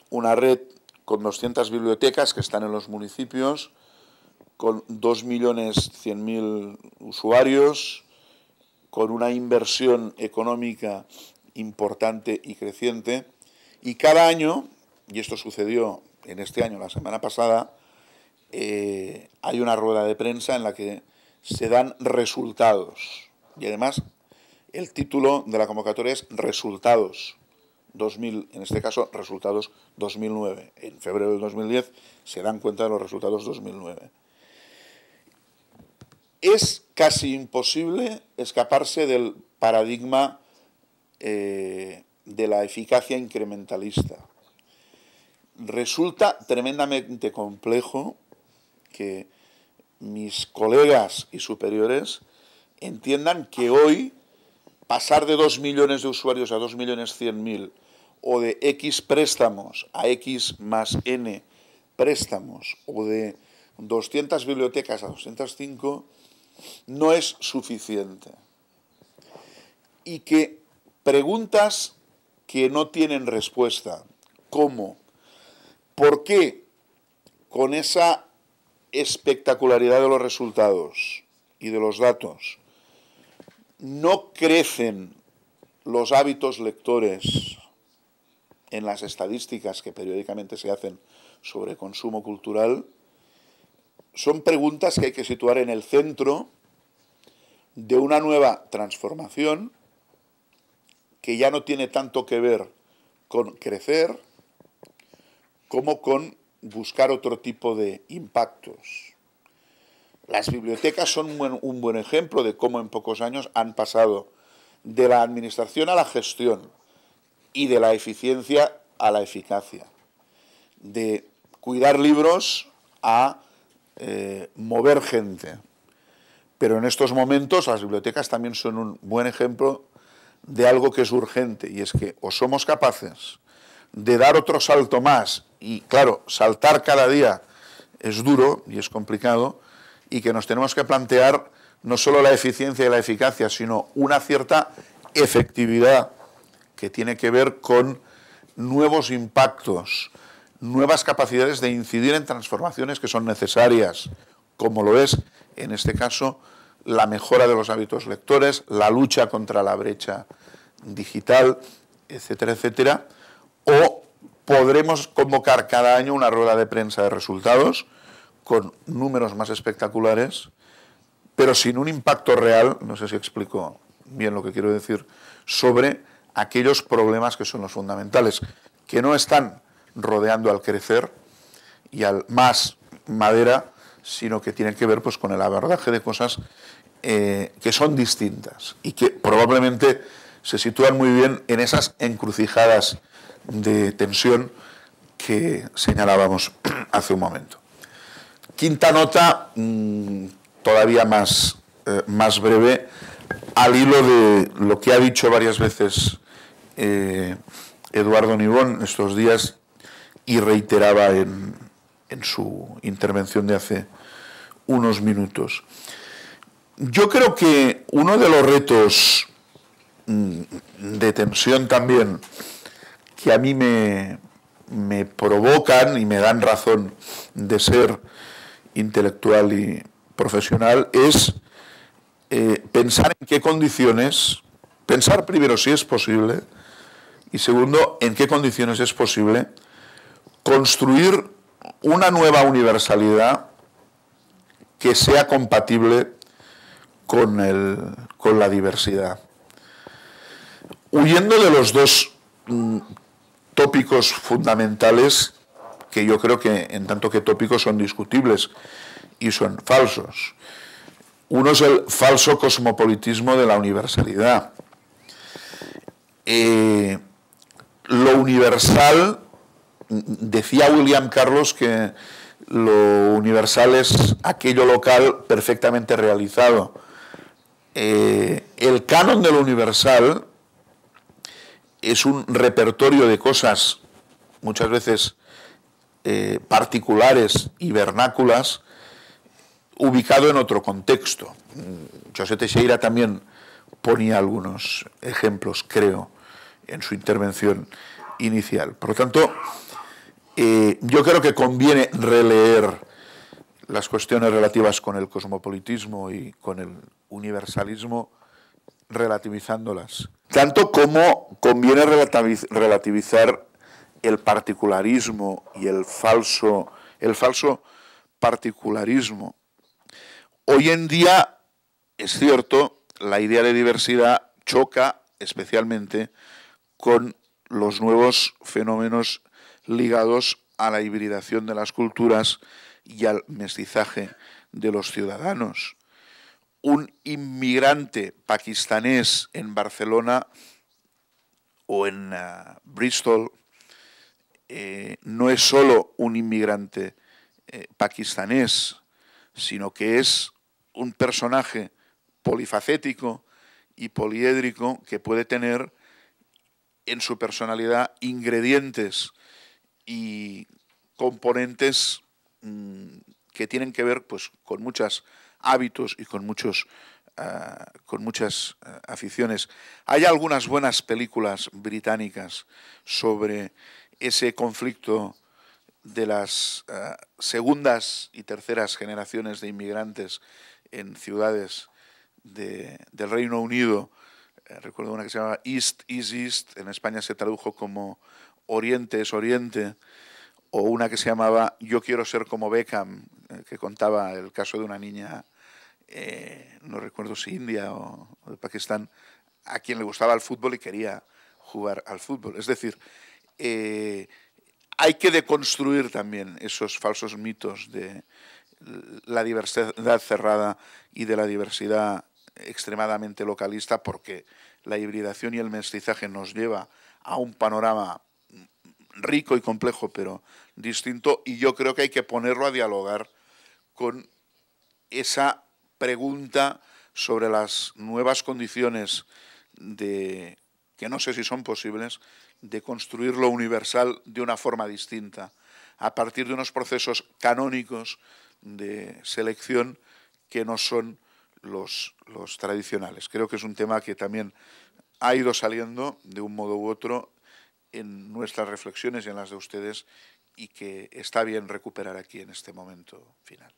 Una red con 200 bibliotecas que están en los municipios, con 2.100.000 usuarios, con una inversión económica importante y creciente. Y cada año, y esto sucedió en este año, la semana pasada, hay una rueda de prensa en la que se dan resultados. Y además, el título de la convocatoria es Resultados 2000, en este caso, resultados 2009. En febrero del 2010 se dan cuenta de los resultados 2009. Es casi imposible escaparse del paradigma de la eficacia incrementalista. Resulta tremendamente complejo que mis colegas y superiores entiendan que hoy pasar de 2 millones de usuarios a 2.100.000 o de X préstamos a X más N préstamos o de 200 bibliotecas a 205 no es suficiente. Y que preguntas que no tienen respuesta, como ¿por qué con esa espectacularidad de los resultados y de los datos no crecen los hábitos lectores en las estadísticas que periódicamente se hacen sobre consumo cultural? Son preguntas que hay que situar en el centro de una nueva transformación que ya no tiene tanto que ver con crecer como con buscar otro tipo de impactos. Las bibliotecas son un buen ejemplo de cómo en pocos años han pasado de la administración a la gestión y de la eficiencia a la eficacia, de cuidar libros a mover gente. Pero en estos momentos las bibliotecas también son un buen ejemplo de algo que es urgente, y es que o somos capaces de dar otro salto más, y claro, saltar cada día es duro y es complicado, y que nos tenemos que plantear no solo la eficiencia y la eficacia, sino una cierta efectividad que tiene que ver con nuevos impactos, nuevas capacidades de incidir en transformaciones que son necesarias, como lo es, en este caso, la mejora de los hábitos lectores, la lucha contra la brecha digital, etcétera, etcétera. O podremos convocar cada año una rueda de prensa de resultados con números más espectaculares, pero sin un impacto real, no sé si explico bien lo que quiero decir, sobre aquellos problemas que son los fundamentales, que no están rodeando al crecer y al más madera, sino que tienen que ver pues con el abordaje de cosas que son distintas y que probablemente se sitúan muy bien en esas encrucijadas de tensión que señalábamos hace un momento. Quinta nota, todavía más breve, al hilo de lo que ha dicho varias veces Eduardo Nibón estos días y reiteraba en su intervención de hace unos minutos. Yo creo que uno de los retos de tensión también que a mí me provocan y me dan razón de ser intelectual y profesional es pensar en qué condiciones, pensar primero si es posible y segundo en qué condiciones es posible construir una nueva universalidad que sea compatible con la diversidad. Huyendo de los dos tópicos fundamentales que yo creo que en tanto que tópicos son discutibles y son falsos. Uno es el falso cosmopolitismo de la universalidad. Lo universal, decía William Carlos que lo universal es aquello local perfectamente realizado. El canon de lo universal es un repertorio de cosas muchas veces particulares y vernáculas ubicado en otro contexto. José Teixeira también ponía algunos ejemplos, creo, en su intervención inicial. Por lo tanto, yo creo que conviene releer las cuestiones relativas con el cosmopolitismo y con el universalismo, relativizándolas. Tanto como conviene relativizar el particularismo y el falso particularismo. Hoy en día, es cierto, la idea de diversidad choca especialmente con los nuevos fenómenos ligados a la hibridación de las culturas y al mestizaje de los ciudadanos. Un inmigrante pakistanés en Barcelona o en Bristol no es solo un inmigrante pakistanés, sino que es un personaje polifacético y poliédrico que puede tener en su personalidad ingredientes y componentes que tienen que ver pues con muchos hábitos y con muchas aficiones. Hay algunas buenas películas británicas sobre ese conflicto de las segundas y terceras generaciones de inmigrantes en ciudades del Reino Unido. Recuerdo una que se llamaba East is East, en España se tradujo como Oriente es Oriente, o una que se llamaba Yo quiero ser como Beckham, que contaba el caso de una niña, no recuerdo si india o de Pakistán, a quien le gustaba el fútbol y quería jugar al fútbol. Es decir, hay que deconstruir también esos falsos mitos de la diversidad cerrada y de la diversidad extremadamente localista, porque la hibridación y el mestizaje nos lleva a un panorama rico y complejo, pero distinto, y yo creo que hay que ponerlo a dialogar con esa pregunta sobre las nuevas condiciones que no sé si son posibles, de construir lo universal de una forma distinta, a partir de unos procesos canónicos de selección que no son los tradicionales. Creo que es un tema que también ha ido saliendo de un modo u otro en nuestras reflexiones y en las de ustedes, y que está bien recuperar aquí en este momento final.